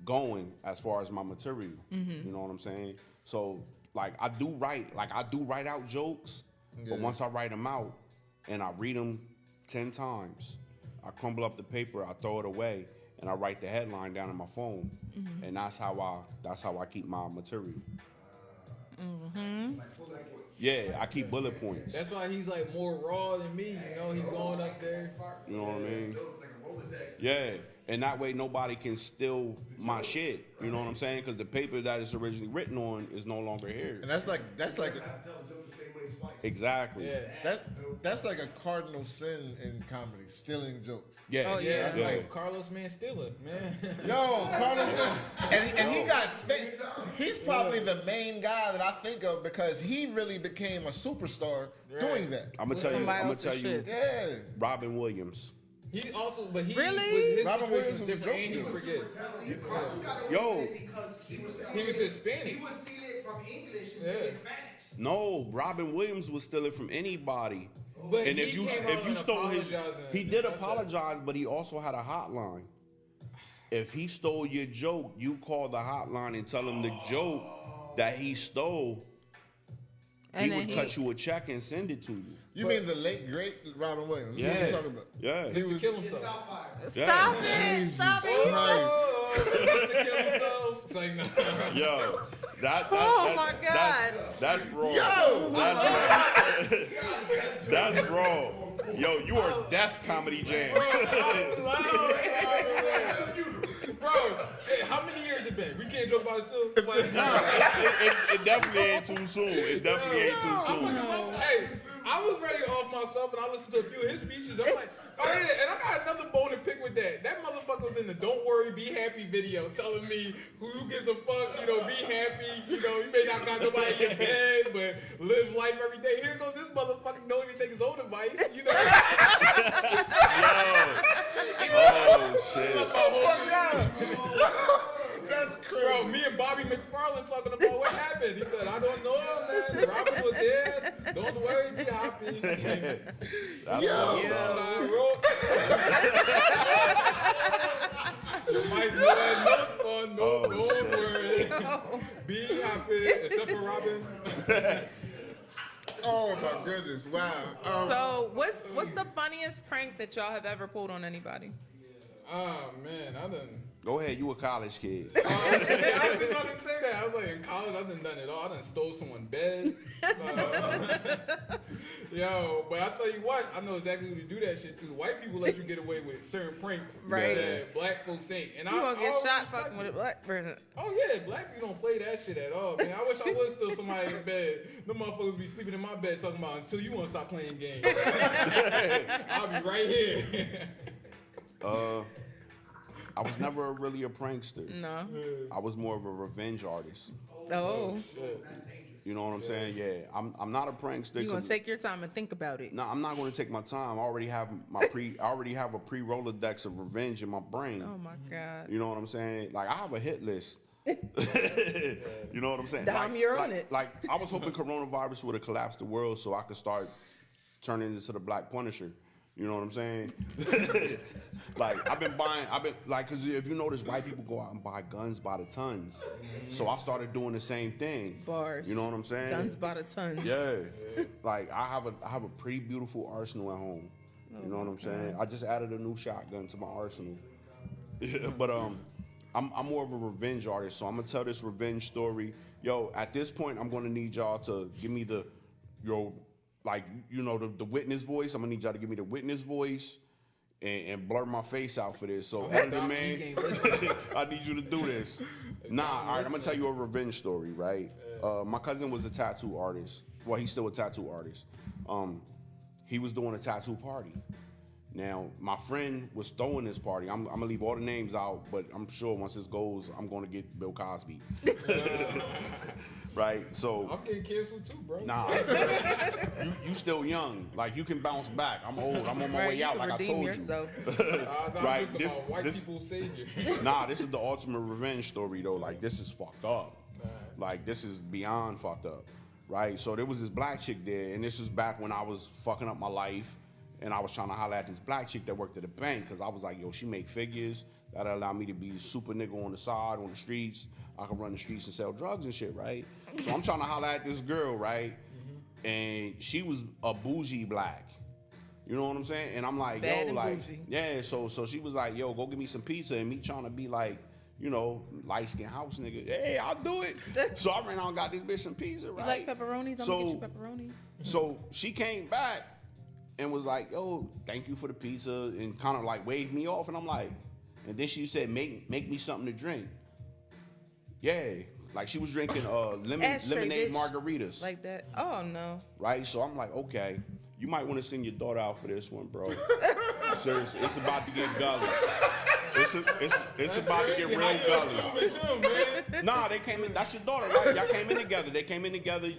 going as far as my material. You know what I'm saying? So, like, I do write out jokes, but once I write them out and I read them 10 times, I crumble up the paper, I throw it away, and I write the headline down on my phone, and that's how I keep my material. Yeah, I keep bullet points. That's why he's like more raw than me. You know, he's going up there. You know what I mean? Yeah, and that way nobody can steal my shit. You know what I'm saying? Because the paper that it's originally written on is no longer here. And that's like exactly. Yeah. That's like a cardinal sin in comedy, stealing jokes. Yeah. Oh, yeah. That's like Carlos Manstilla, man. Yo, Carlos, and he got he's probably the main guy that I think of because he really became a superstar doing that. I'm gonna tell you. Yeah. Robin Williams. He also, but he Really? his Robin situation Williams was was a different, and he joke forgets. Yo. He was Hispanic. He was stealing from English and Yeah. stealing Spanish. No, Robin Williams was stealing from anybody. But And he if you came out and stole his, apologizing he and did stuff like that. apologize, but he also had a hotline. if he stole your joke, you call the hotline and tell him the joke that he stole. And he would cut you a check and send it to you. You mean the late great Robin Williams? Yeah. What are you talking about? Yeah. He was Kill himself. Stop it! Stop it! To kill himself. It's like, no. Yo, Oh my God. That's wrong. Yo! That's wrong. Yo, you are Death Comedy Jam. Bro, hey, how many years it been? We can't joke about it still. It definitely ain't too soon. It definitely ain't too soon. Hey, I was ready off myself, and I listened to a few of his speeches. I'm like, oh yeah, and I got another bone to pick with that. That motherfucker was in the "Don't Worry, Be Happy" video, telling me who gives a fuck, be happy. You may not got nobody in your bed, but live life every day. Here goes this motherfucker, don't even take his own advice. Oh shit. That's crazy. Bro, me and Bobby McFarlane talking about what happened. He said, I don't know, man. Robin was there. Don't worry, be happy. Yo. You might do that, no fun, don't worry. Be happy, except for Robin. Oh my goodness! Wow. So, what's the funniest prank that y'all have ever pulled on anybody? Oh man, I done. Go ahead, you a college kid. I was about to say that. I was like, in college, I done it all. I done stole someone's bed. Yo, but I tell you what, I know exactly who to do that shit to. White people let you get away with certain pranks that black folks ain't. And You gonna get shot fucking with a black person. Oh yeah, black people don't play that shit at all, man. I wish I was still somebody in bed. Them motherfuckers be sleeping in my bed talking about until you want to stop playing games. I'll be right here. I was never really a prankster. No. I was more of a revenge artist. Oh. You know what I'm saying? Yeah, I'm not a prankster. You gonna take your time and think about it. No, I'm not gonna take my time. I already have a pre-Rolodex of revenge in my brain. Oh my God. You know what I'm saying? Like, I have a hit list. You know what I'm saying? You're on it. Like, I was hoping coronavirus would have collapsed the world so I could start turning into the Black Punisher. You know what I'm saying? Like, cause if you notice, white people go out and buy guns by the tons. So I started doing the same thing. Bars. You know what I'm saying? Guns by the tons. Yeah. Like, I have a pretty beautiful arsenal at home. You know what I'm saying? I just added a new shotgun to my arsenal. But I'm more of a revenge artist, so I'm gonna tell this revenge story. Yo, at this point, I'm gonna need y'all to give me the witness voice. I'm gonna need y'all to give me the witness voice and blur my face out for this. So, editor man, I need you to do this. All right, I'm gonna tell you a revenge story, right? My cousin was a tattoo artist. Well, he's still a tattoo artist. He was doing a tattoo party. Now, my friend was throwing this party. I'm gonna leave all the names out, but I'm sure once this goes, I'm gonna get Bill Cosby. Right? So I'm getting canceled too, bro. Nah, you still young. Like, you can bounce back. I'm old. I'm on my way out. Like I told yourself. You. Right? This white people savior. Nah, this is the ultimate revenge story though. Like, this is fucked up. Like, this is beyond fucked up. Right? So there was this black chick there, and this was back when I was fucking up my life. And I was trying to holler at this black chick that worked at the bank because I was like, yo, she make figures. That'll allow me to be a super nigga on the side, on the streets. I can run the streets and sell drugs and shit, right? So I'm trying to holler at this girl, right? And she was a bougie black. You know what I'm saying? And I'm like, Bad yo, and like, bougie. yeah. So she was like, yo, go get me some pizza. And me trying to be like, light-skinned house nigga. Hey, I'll do it. So I ran out and got this bitch some pizza, right? You like pepperonis? I'm gonna get you pepperonis. So she came back and was like, yo, thank you for the pizza, and kind of like waved me off. And I'm like, and then she said, make me something to drink. Yeah, like she was drinking lemonade margaritas. Like that? Oh, no. Right? So I'm like, okay, you might want to send your daughter out for this one, bro. Seriously, it's about to get gully. It's about to get real gully. Nah, they came in, that's your daughter, right? Y'all came in together. They came in together.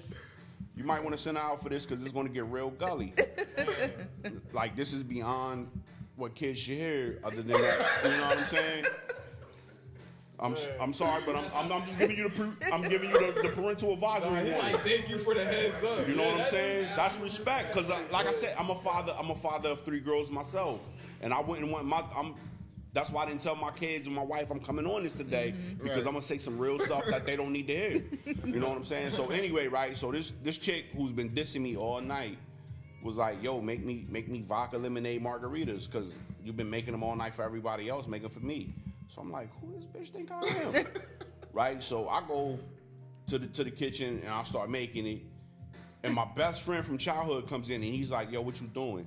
You might want to send her out for this because it's going to get real gully. Like, this is beyond what kids should hear other than that. You know what I'm saying? I'm sorry, but I'm just giving you the parental advisory warning. Thank you for the heads up. You know what I'm saying? That's respect, because like I said, I'm a father of 3 girls myself, and I wouldn't want That's why I didn't tell my kids and my wife I'm coming on this today because I'm gonna say some real stuff that they don't need to hear. You know what I'm saying? So anyway, right? So this chick who's been dissing me all night was like, "Yo, make me vodka lemonade margaritas because you've been making them all night for everybody else, make them for me." So I'm like, "Who this bitch think I am?" Right? So I go to the kitchen and I start making it, and my best friend from childhood comes in and he's like, "Yo, what you doing?"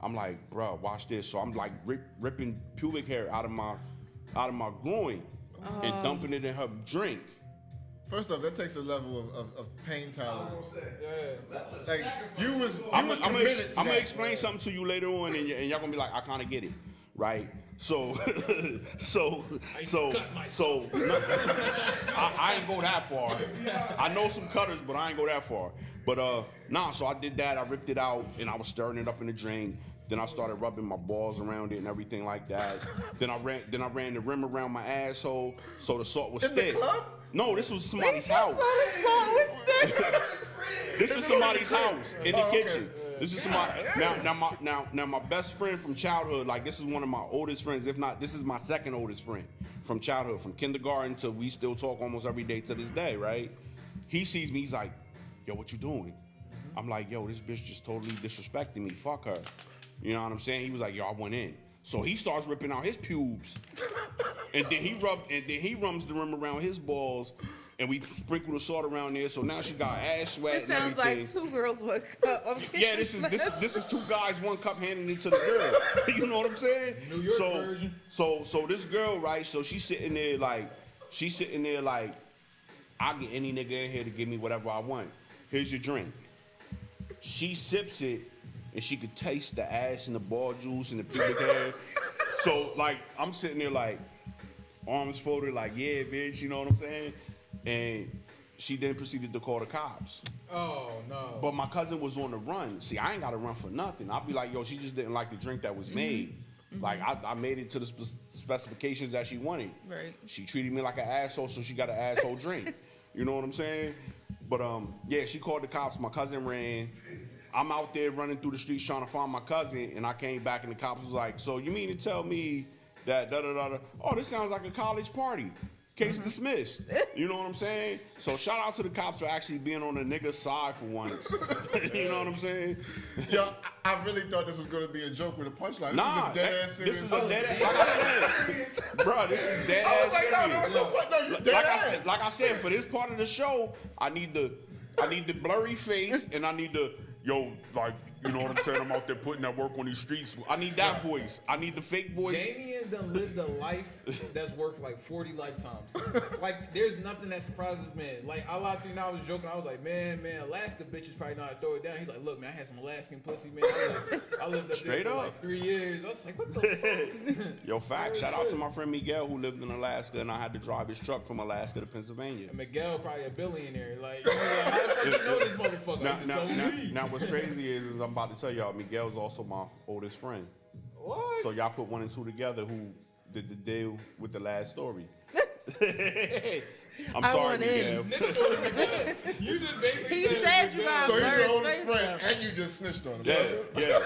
I'm like, "Bro, watch this." So I'm like ripping pubic hair out of my groin and dumping it in her drink. First off, that takes a level of pain tolerance. Yeah. Like you was I'm committed to gonna that. explain something to you later on, and y'all gonna be like, I kind of get it, right? So, I ain't go that far. I know some cutters, but I ain't go that far. But so I did that. I ripped it out, and I was stirring it up in the drink. Then I started rubbing my balls around it and everything like that. Then I ran the rim around my asshole so the salt would stick. In the club? No, this was somebody's house. This is somebody's house in the kitchen. This is somebody. Now my best friend from childhood, like this is one of my oldest friends. If not, this is my second oldest friend from childhood, from kindergarten to we still talk almost every day to this day, right? He sees me, he's like, "Yo, what you doing?" I'm like, "Yo, this bitch just totally disrespecting me. Fuck her." You know what I'm saying? He was like, "Yo, I went in." So he starts ripping out his pubes, and then he rums the rim around his balls, and we sprinkle the salt around there. So now she got ass sweat. It sounds like 2 girls with a cup of Yeah, this is 2 guys, 1 cup handing it to the girl. You know what I'm saying? New York version. So this girl, right? So she's sitting there like, I'll get any nigga in here to give me whatever I want. Here's your drink. She sips it, and she could taste the ass and the ball juice and the pubic hair. So like, I'm sitting there like, arms folded, like, "Yeah, bitch," you know what I'm saying? And she then proceeded to call the cops. Oh no. But my cousin was on the run. See, I ain't got to run for nothing. I'll be like, "Yo, she just didn't like the drink that was made." Like, I made it to the specifications that she wanted. Right. She treated me like an asshole, so she got an asshole drink. You know what I'm saying? But yeah, she called the cops. My cousin ran. I'm out there running through the streets trying to find my cousin, and I came back, and the cops was like, "So you mean to tell me that da-da-da-da? Oh, this sounds like a college party. Case dismissed." You know what I'm saying? So shout out to the cops for actually being on the nigga side for once. You know what I'm saying? Yo, I really thought this was gonna be a joke with a punchline. Nah, this is a dead ass serious. this is a dead ass. Like I said, bro, this is dead ass like, no, serious. no, you dead ass. Like I said, for this part of the show, I need the blurry face, and I need the like, you know what I'm saying? I'm out there putting that work on these streets. I need that voice. I need the fake voice. Damien done lived a life that's worth like 40 lifetimes. Like, there's nothing that surprises man. Like, I lied to you now, I was joking. I was like, man, Alaska bitches probably know how to throw it down. He's like, "Look, man, I had some Alaskan pussy, man. I lived up Straight there for up. like 3 years." I was like, what the fuck? Yo, fact. Shout out to my friend Miguel who lived in Alaska, and I had to drive his truck from Alaska to Pennsylvania. And Miguel probably a billionaire. Like, you know, how the fuck you know this motherfucker? Now, what's crazy is I'm about to tell y'all, Miguel's also my oldest friend. What? So y'all put 1 and 2 together. Who did the deal with the last story? I'm sorry, Miguel. You just basically He said you got So he's your blurred oldest face friend, stuff. and you just snitched on him. Yeah.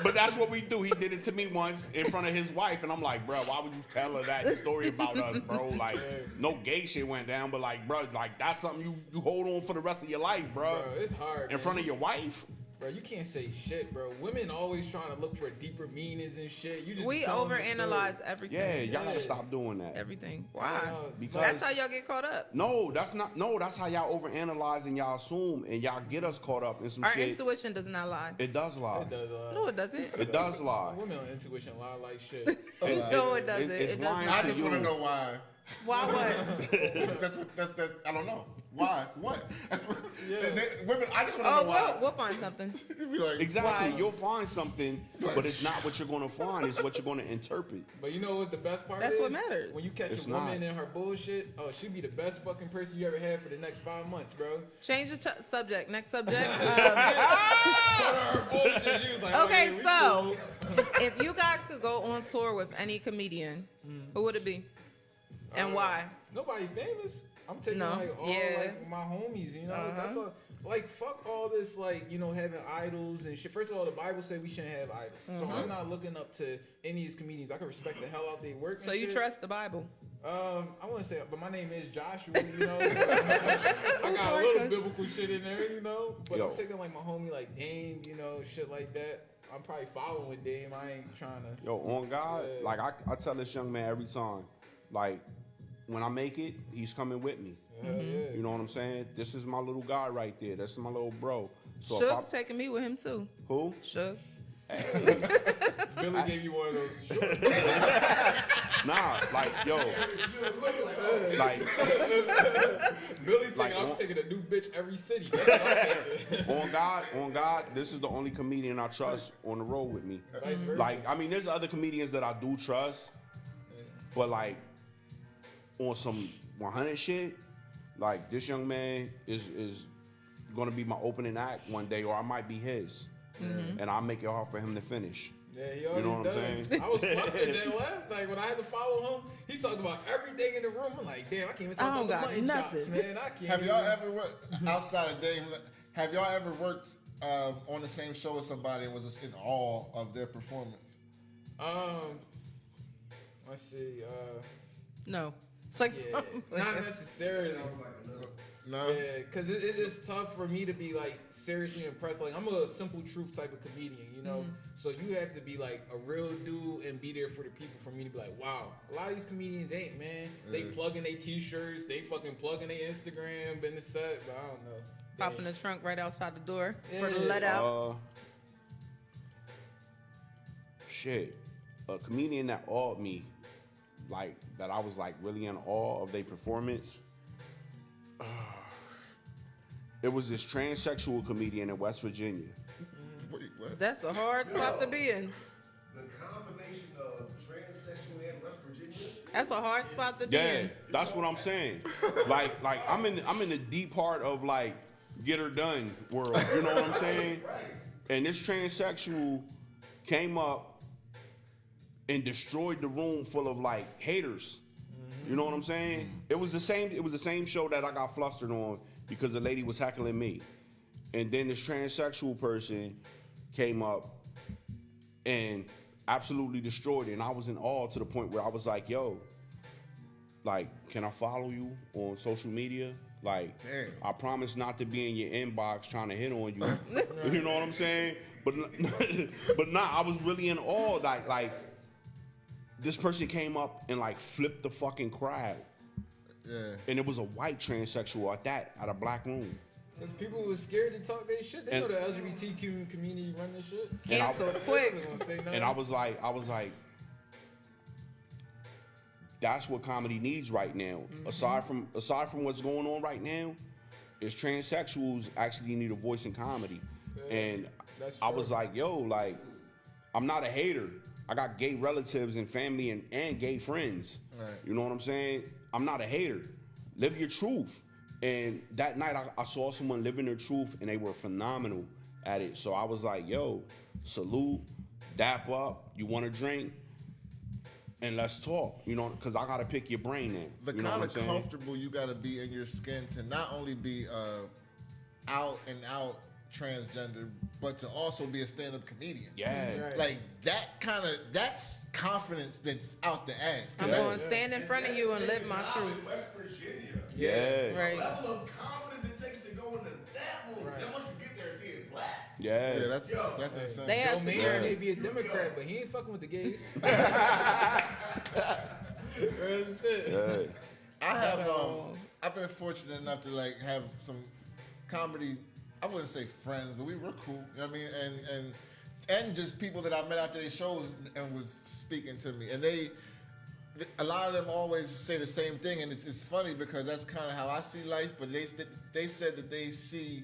But that's what we do. He did it to me once in front of his wife, and I'm like, "Bro, why would you tell her that story about us, bro? Like, no gay shit went down, but like, bro, like that's something you hold on for the rest of your life, bro. Bro, it's hard. In front of your wife." Bro, you can't say shit, bro. Women always trying to look for deeper meanings and shit. You just We tell them the overanalyze everything. Yeah, y'all gotta stop doing that. Everything. Why? Because That's how y'all get caught up. No, that's not. No, that's how y'all overanalyze and y'all assume and y'all get us caught up in some Our shit. intuition does not lie. It does lie. It does lie. No, it doesn't. It does lie. Women on intuition lie like shit. No, it doesn't. It's It does lying not. I just want to know why. Why what? That's I don't know. Why? What? Women, I just want to know why. We'll find something. You'd be like, Exactly. Why? You'll find something, but it's not what you're gonna find. It's what you're gonna interpret. But you know what the best part That's is? what matters. When you catch It's a woman not. in her bullshit, oh, she'd be the best fucking person you ever had for the next 5 months, bro. Change the subject. Next subject. Caught her bullshit. She was like, Okay, oh, yeah, we so cool. if you guys could go on tour with any comedian, who would it be? And why? Nobody famous. I'm taking like all like my homies, you know. That's all. Like fuck all this like having idols and shit. First of all, the Bible said we shouldn't have idols, so I'm not looking up to any of these comedians. I can respect the hell out their work. So you trust the Bible? I want to say, but my name is Joshua. I got a little biblical shit in there, But I'm taking like my homie like Dame, shit like that. I'm probably following Dame. I ain't trying to. Yo, on God, like I tell this young man every time, like when I make it, he's coming with me. Yeah. You know what I'm saying? This is my little guy right there. That's my little bro. So Suge's taking me with him too. Who? Suge. Hey. Billy gave you one of those. Sure. Nah, like yo, like Billy taking. I'm taking a new bitch every city. That's what I'm on God, this is the only comedian I trust on the road with me. Vice versa. Like, I mean, there's other comedians that I do trust, but like on some 100 shit, like this young man is gonna be my opening act one day, or I might be his, and I'll make it hard for him to finish. Yeah, he always know what does. I'm saying? I was flustered that last night when I had to follow him. He talked about everything in the room. I'm like, damn, I can't even talk about the mutton chops, man. I can't. Have y'all ever worked outside of Dame? Have y'all ever worked on the same show as somebody and was just in awe of their performance? Let's see. No. It's like Not necessarily. No. Yeah, because it's just tough for me to be like seriously impressed. Like I'm a simple truth type of comedian, So you have to be like a real dude and be there for the people for me to be like, wow. A lot of these comedians ain't, man. They plug in their t-shirts, they fucking plug in their Instagram, been the set, but I don't know. pop in the trunk right outside the door for the let out. Shit, a comedian that awed me, like that I was like really in awe of their performance. It was this transsexual comedian in West Virginia. Wait, what? That's a hard spot to be in. The combination of transsexual and West Virginia. That's a hard spot to be Yeah, in. that's what I'm saying. like I'm in the deep part of like get her done world. You know what I'm saying? Right. And this transsexual came up and destroyed the room full of like haters. You know what I'm saying? It was the same show that I got flustered on because the lady was heckling me. And then this transsexual person came up and absolutely destroyed it. And I was in awe to the point where I was like, yo, like, can I follow you on social media? Like, damn. I promise not to be in your inbox trying to hit on you. You know what I'm saying? But I was really in awe. Like this person came up and like flipped the fucking crowd. Yeah. And it was a white transsexual at a black room. Because people were scared to talk their shit. They know the LGBTQ community run this shit. Cancel quick. And I was like, that's what comedy needs right now. Aside from what's going on right now, is transsexuals actually need a voice in comedy. Yeah, and that's I true. was like, yo, like, I'm not a hater. I got gay relatives and family and gay friends. Right. You know what I'm saying? I'm not a hater. Live your truth. And that night I saw someone living their truth and they were phenomenal at it. So I was like, yo, salute, dap up, you want a drink? And let's talk, you know, because I got to pick your brain in. The you know kind what of I'm saying? comfortable you got to be in your skin to not only be out and out transgender, but to also be a stand-up comedian. Yeah. Right. Like that's confidence that's out the ass. I'm going to stand in front of you and live my truth. In West Virginia. Yeah. Right. The level of confidence it takes to go into that room. Right. Then once you get there and see it black. Yeah. Yeah, that's insane. They Joe have Manchin security. may be a Democrat, but he ain't fucking with the gays. Real shit. Yeah. I have I've been fortunate enough to like have some comedy, I wouldn't say friends, but we were cool. You know what I mean? And just people that I met after their shows and was speaking to me. And a lot of them always say the same thing, and it's funny because that's kind of how I see life. But they said that they see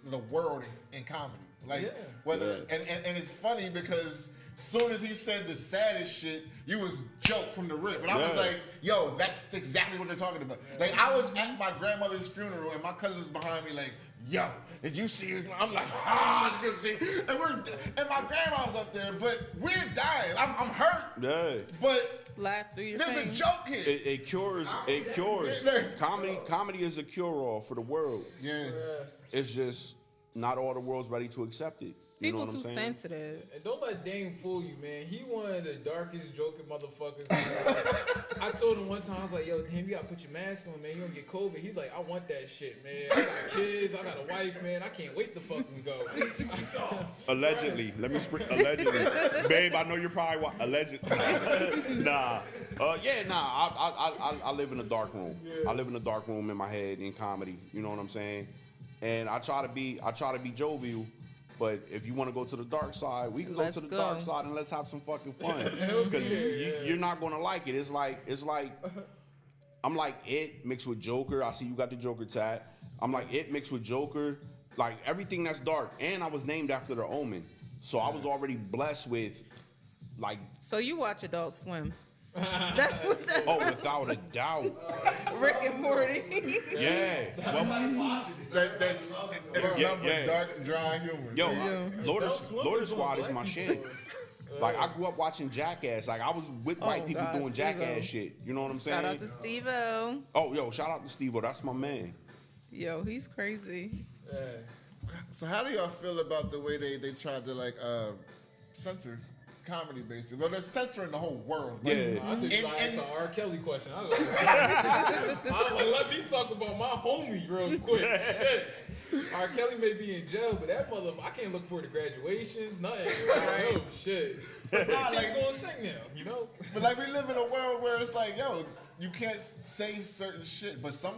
the world in comedy, like whether and it's funny because soon as he said the saddest shit, you was joke from the rip, and I was like, yo, that's exactly what they're talking about. Like I was at my grandmother's funeral, and my cousins behind me like, yo, did you see his? I'm like, you see, and my grandma's up there, but we're dying. I'm hurt. Yeah. But Laugh through your there's pain. a joke here. It cures. Comedy is a cure-all for the world. Yeah. It's just not all the world's ready to accept it. You know People what I'm too saying? sensitive. And don't let Dame fool you, man. He one of the darkest joking motherfuckers. I told him one time, I was like, yo, Dame, you gotta put your mask on, man. You don't get COVID. He's like, I want that shit, man. I got kids, I got a wife, man. I can't wait to fucking go. Allegedly. Let me allegedly. Babe, I know you're probably allegedly. Nah. I live in a dark room. Yeah. I live in a dark room in my head in comedy. You know what I'm saying? And I try to be jovial. But if you want to go to the dark side, we can go to the dark side and let's have some fucking fun. Because you're not gonna like it. It's like I'm like It mixed with Joker. I see you got the Joker tat. I'm like It mixed with Joker. Like everything that's dark. And I was named after the Omen, so I was already blessed with like. So you watch Adult Swim? Oh, without a doubt. Rick and Morty. Yeah. Well, it's nothing dark, dry humor. Yo, Lord of Squad is my shit. Like I grew up watching Jackass. Like I was with white people doing Jackass shit. You know what I'm saying? Shout out to Steve-O. Oh, yo, shout out to Steve-O. That's my man. Yo, he's crazy. Yeah. So how do y'all feel about the way they tried to like censor comedy, basically? Well, they're censoring the whole world. Yeah. I think I asked an R. Kelly question. I was like, let me talk about my homie real quick. R. Kelly may be in jail, but that I can't look forward to graduations, nothing. Oh, shit. But nah, like, going to sing now, you know? But like we live in a world where it's like, yo, you can't say certain shit, but some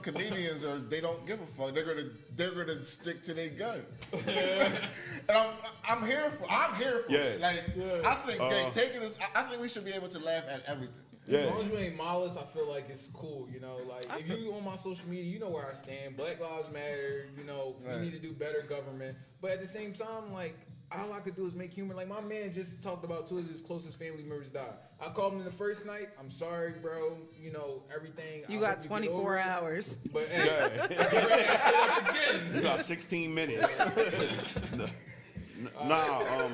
comedians they don't give a fuck. They're gonna stick to their gun. And I'm here for it. Like I think I think we should be able to laugh at everything. Yeah. As long as you ain't malice, I feel like it's cool, you know? Like, if you on my social media, you know where I stand. Black Lives Matter, you know, we need to do better government. But at the same time, like, all I could do is make humor. Like, my man just talked about 2 of his closest family members died. I called him the first night. I'm sorry, bro. You know, everything. You got 24 hours. But, hey, you got 16 minutes.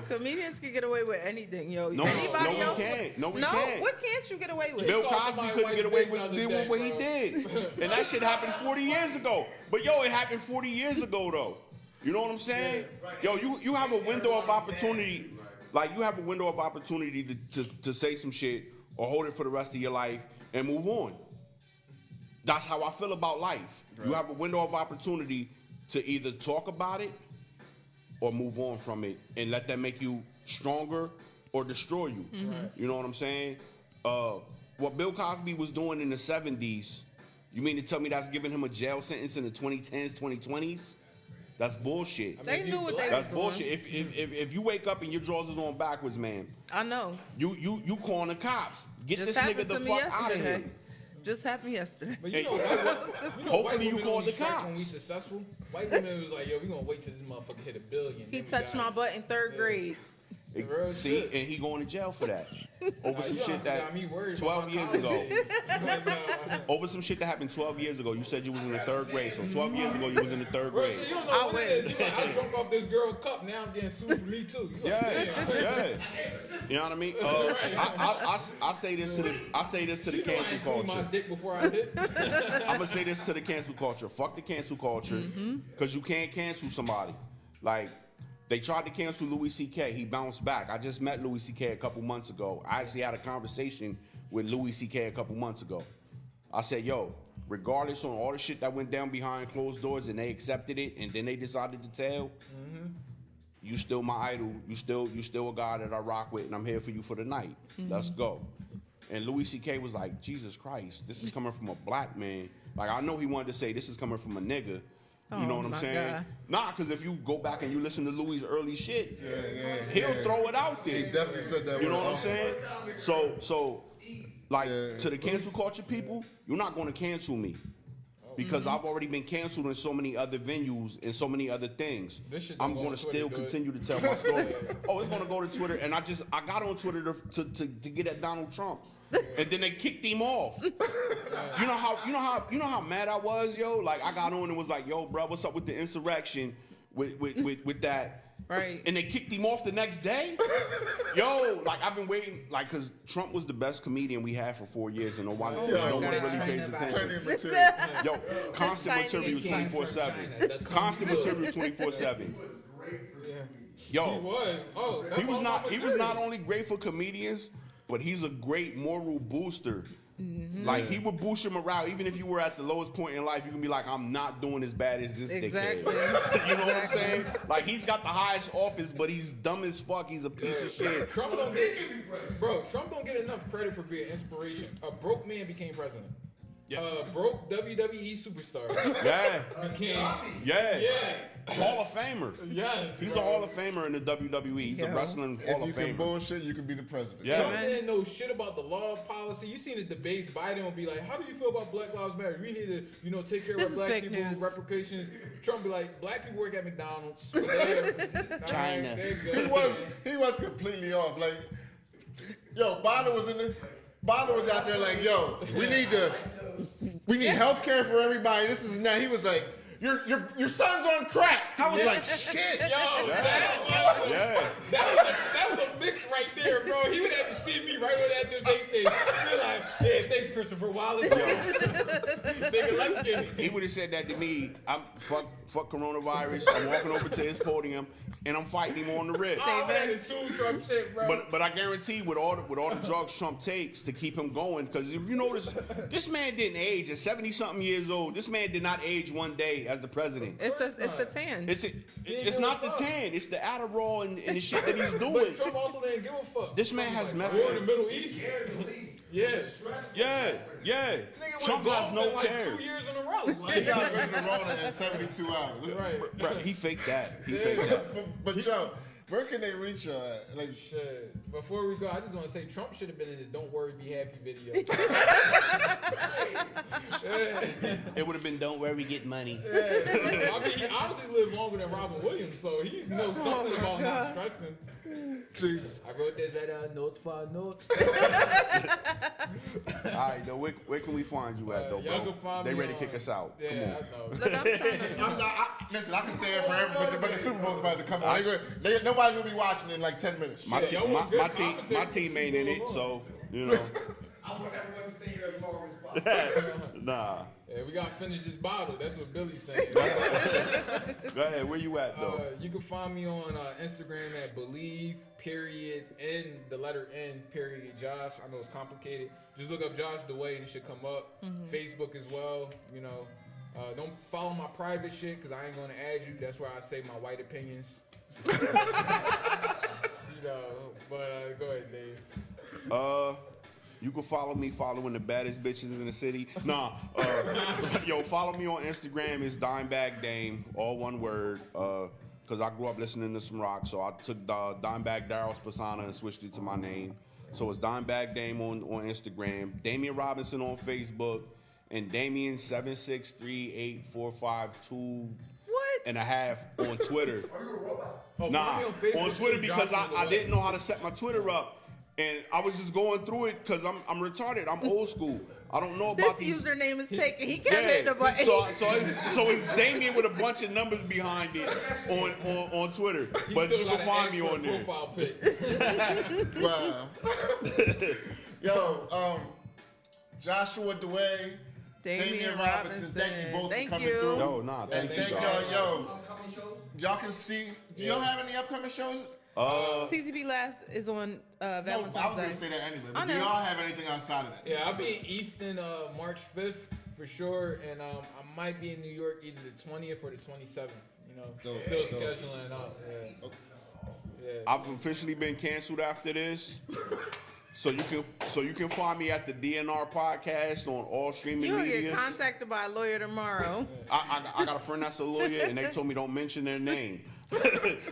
Comedians can get away with anything, yo. No, Anybody else? We can't. No, we no, can't. What can't you get away with? Bill Cosby couldn't get away with doing what he did. And that shit happened 40 years ago. But yo, it happened 40 years ago though. You know what I'm saying? Yo, you have a window of opportunity. Like you have a window of opportunity to say some shit or hold it for the rest of your life and move on. That's how I feel about life. Right. You have a window of opportunity to either talk about it or move on from it and let that make you stronger or destroy you. Mm-hmm. You know what I'm saying? What Bill Cosby was doing in the 70s, you mean to tell me that's giving him a jail sentence in the 2010s, 2020s? That's bullshit. They knew what they That's was bullshit. doing. If you wake up and your drawers is on backwards, man. I know. You calling the cops. Get Just this nigga the fuck out of here. Just happened yesterday. But you know, hopefully you call the cops. When we successful, white women was like, yo, we gonna wait till this motherfucker hit $1 billion. He touched my butt in 3rd grade. See, and he going to jail for that. Over some shit that 12 years ago. Over some shit that happened 12 years ago. You said you was in the 3rd grade. So 12 years ago, you was in the 3rd grade. So you don't know what it is. I drunk off this girl cup. Now I'm getting sued for me too. Yeah. You know what I mean? I say this to the cancel culture. My dick before I hit. I'm gonna say this to the cancel culture. Fuck the cancel culture, because you can't cancel somebody. Like. They tried to cancel Louis C.K. He bounced back. I just met Louis C.K. a couple months ago. I actually had a conversation with Louis C.K. a couple months ago. I said, yo, regardless on all the shit that went down behind closed doors and they accepted it and then they decided to tell, you still my idol. You still a guy that I rock with and I'm here for you for the night. Let's go. And Louis C.K. was like, Jesus Christ, this is coming from a black man. Like, I know he wanted to say this is coming from a nigga. You know what I'm saying? God. Nah, because if you go back and you listen to Louis' early shit, he'll throw it out there. He definitely said that. You know what I'm saying? So, like, to the cancel culture people, you're not going to cancel me. Because I've already been canceled in so many other venues and so many other things. I'm going to still continue to tell my story. Oh, it's going to go to Twitter. And I got on Twitter to get at Donald Trump. and then they kicked him off. You know how mad I was, yo. Like I got on and was like, yo, bro, what's up with the insurrection with that? Right. And they kicked him off the next day. Yo, like I've been waiting, like, cause Trump was the best comedian we had for 4 years, and nobody really pays attention. Yo, constant material 24/7. Constant material 24/7. Yo, he was not only great for comedians, but he's a great moral booster. Mm-hmm. Like he would boost your morale, even if you were at the lowest point in life. You can be like, "I'm not doing as bad as this dickhead." You know what I'm saying? Like he's got the highest office, but he's dumb as fuck. He's a piece of shit. Trump don't get enough credit for being inspiration. A broke man became president. Broke WWE superstar. Yeah. Hall of Famer. Yes, he's a Hall of Famer in the WWE. He's a wrestling Hall of Famer. If you can bullshit, you can be the president. Yeah. Trump didn't know shit about the law policy. You seen the debates. Biden will be like, "How do you feel about Black Lives Matter? We need to, take care of our black people's repercussions." Trump be like, "Black people work at McDonald's." China. He was completely off. Like, yo, Biden was out there like, yo, we need health care for everybody. This is now. He was like, your son's on crack. I was like, shit. Yo, that was a mix right there, bro. He would have to see me right on that debate stage. Be like, yeah, thanks, Christopher Wallace. Nigga, let's get it. He would have said that to me. I'm fuck coronavirus. I'm walking over to his podium and I'm fighting him on the rip. Oh, man, the two Trump shit, bro. But I guarantee with all the drugs Trump takes to keep him going, because if you notice, this man didn't age at 70-something years old. This man did not age one day as the president. It's the tan. It's not the tan. It's the Adderall and the shit that he's doing. But Trump also didn't give a fuck. This man has meth. We're in the Middle East. Yeah. Trump has no care. 2 years in a row. He got rid of the Rona in 72 hours. Right. He faked that. But Joe, where can they reach you at? Like, shit. Before we go, I just want to say Trump should have been in the "Don't Worry, Be Happy" video. It would have been "Don't Worry, Get Money." I mean, he honestly lived longer than Robin Williams, so he knows something about not stressing. Jesus. I wrote this note for a note. All right, though, where can we find you at, though, bro? They ready to kick us out. Yeah, Come on. I know. Look, I'm trying to. Listen, I can stay here forever, but the Super Bowl's about to come on. Nobody's going to be watching in like 10 minutes. My team ain't in it, so, you know. I want everyone to stay here as long as possible. Nah. Yeah, we got to finish this bottle. That's what Billy's saying. Go ahead. Where you at, though? You can find me on Instagram at Believe, N, the letter N, Josh. I know it's complicated. Just look up Josh Dweh and it should come up. Mm-hmm. Facebook as well. Don't follow my private shit because I ain't going to add you. That's where I say my white opinions. But go ahead, Dave. You can follow me following the baddest bitches in the city. Follow me on Instagram. It's Dimebag Dame, all one word. Because I grew up listening to some rock, so I took Dimebag Darryl Spasana and switched it to my name. So it's Dimebag Dame on Instagram, Damien Robinson on Facebook, and Damien 7638452 and a half on Twitter. Are you a robot? On Twitter because I didn't know how to set my Twitter up. And I was just going through it because I'm retarded. I'm old school. I don't know about this username is taken. He can't hit the button. So it's Damien with a bunch of numbers behind it on Twitter. But you can find me on there. Profile pic. Wow. Yo, Joshua Dweh, Damien Robinson, thank you both for coming through. Thank y'all. Yo, y'all can see. Do y'all have any upcoming shows? TCP Last is on Valentine's Day. I was going to say that anyway. But do y'all have anything outside of that? Yeah, I'll be in Easton March 5th for sure. And I might be in New York either the 20th or the 27th. Still scheduling out. Yeah. I've officially been canceled after this. So you can find me at the DNR podcast on all streaming media. You'll get contacted by a lawyer tomorrow. I got a friend that's a lawyer, and they told me don't mention their name.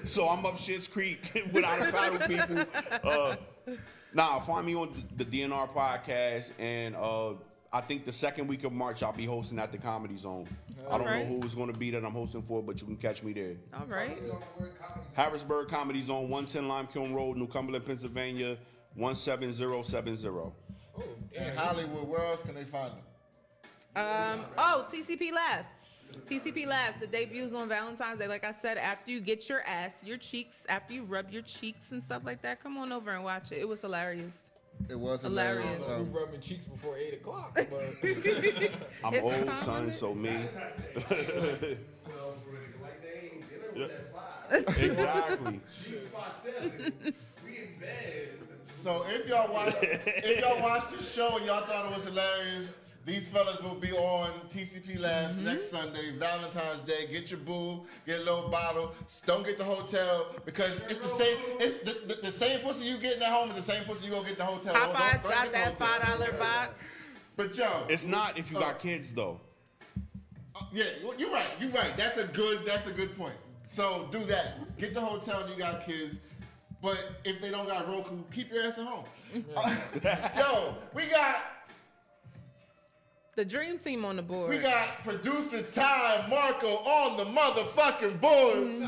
So I'm up Schitt's Creek without a paddle, people. Find me on the DNR podcast, and I think the second week of March I'll be hosting at the Comedy Zone. I don't know who is going to be that I'm hosting for, but you can catch me there. All right. Harrisburg Comedy Zone, 110 Lime Kiln Road, New Cumberland, Pennsylvania, 17070. In Hollywood, where else can they find them? TCP Laughs. TCP Laughs. The debuts on Valentine's Day. Like I said, after you get your cheeks, after you rub your cheeks and stuff like that, come on over and watch it. It was hilarious. It was hilarious. We rubbing cheeks before 8 o'clock. But I'm It's old, the time son, limit. so me. Like they ain't dinner was at 5. Exactly. She's by 7. We in bed. So if y'all watched the show and y'all thought it was hilarious, these fellas will be on TCP Labs next Sunday, Valentine's Day. Get your boo, get a little bottle. Don't get the hotel because it's the same. It's the same pussy you getting at home is the same pussy you gonna get in the hotel. Popeye's Don't got get the that hotel. $5 box. But yo, It's not if you got kids though. yeah, you're right. You're right. That's a good point. So do that. Get the hotel if you got kids. But if they don't got Roku, keep your ass at home. Yo, we got The dream team on the board. We got producer Ty Marco on the motherfucking boards.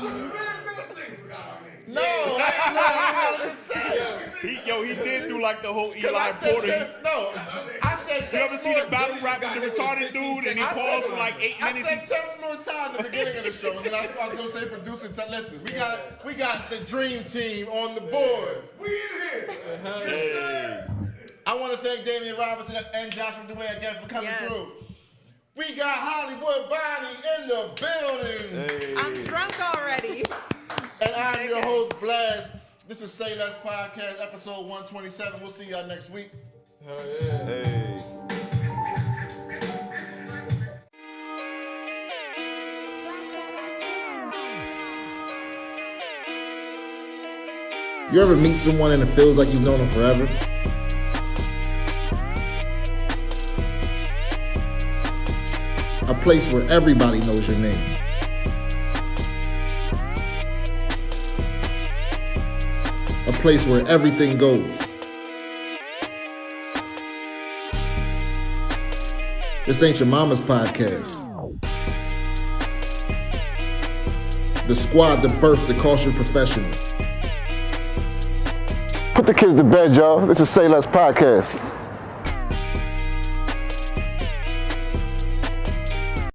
No, I ain't say. He did do like the whole I Eli said Porter. I said You ever see the battle rap with the retarded dude and he paused for like 8 I minutes? said 10th floor Ty in the beginning of the show, and then I was gonna say producer Ty. Listen, we got the dream team on the boards. We in here. Hey. I want to thank Damien Robinson and Joshua Dweh again for coming Yes. through. We got Hollywood Bonnie in the building. Hey. I'm drunk already. And I'm your host, Blast. This is SayLess Podcast, episode 127. We'll see y'all next week. Hey. You ever meet someone and it feels like you've known them forever? A place where everybody knows your name. A place where everything goes. This ain't your mama's podcast. The squad that birthed the culture professional. Put the kids to bed, y'all. This is SayLess Podcast.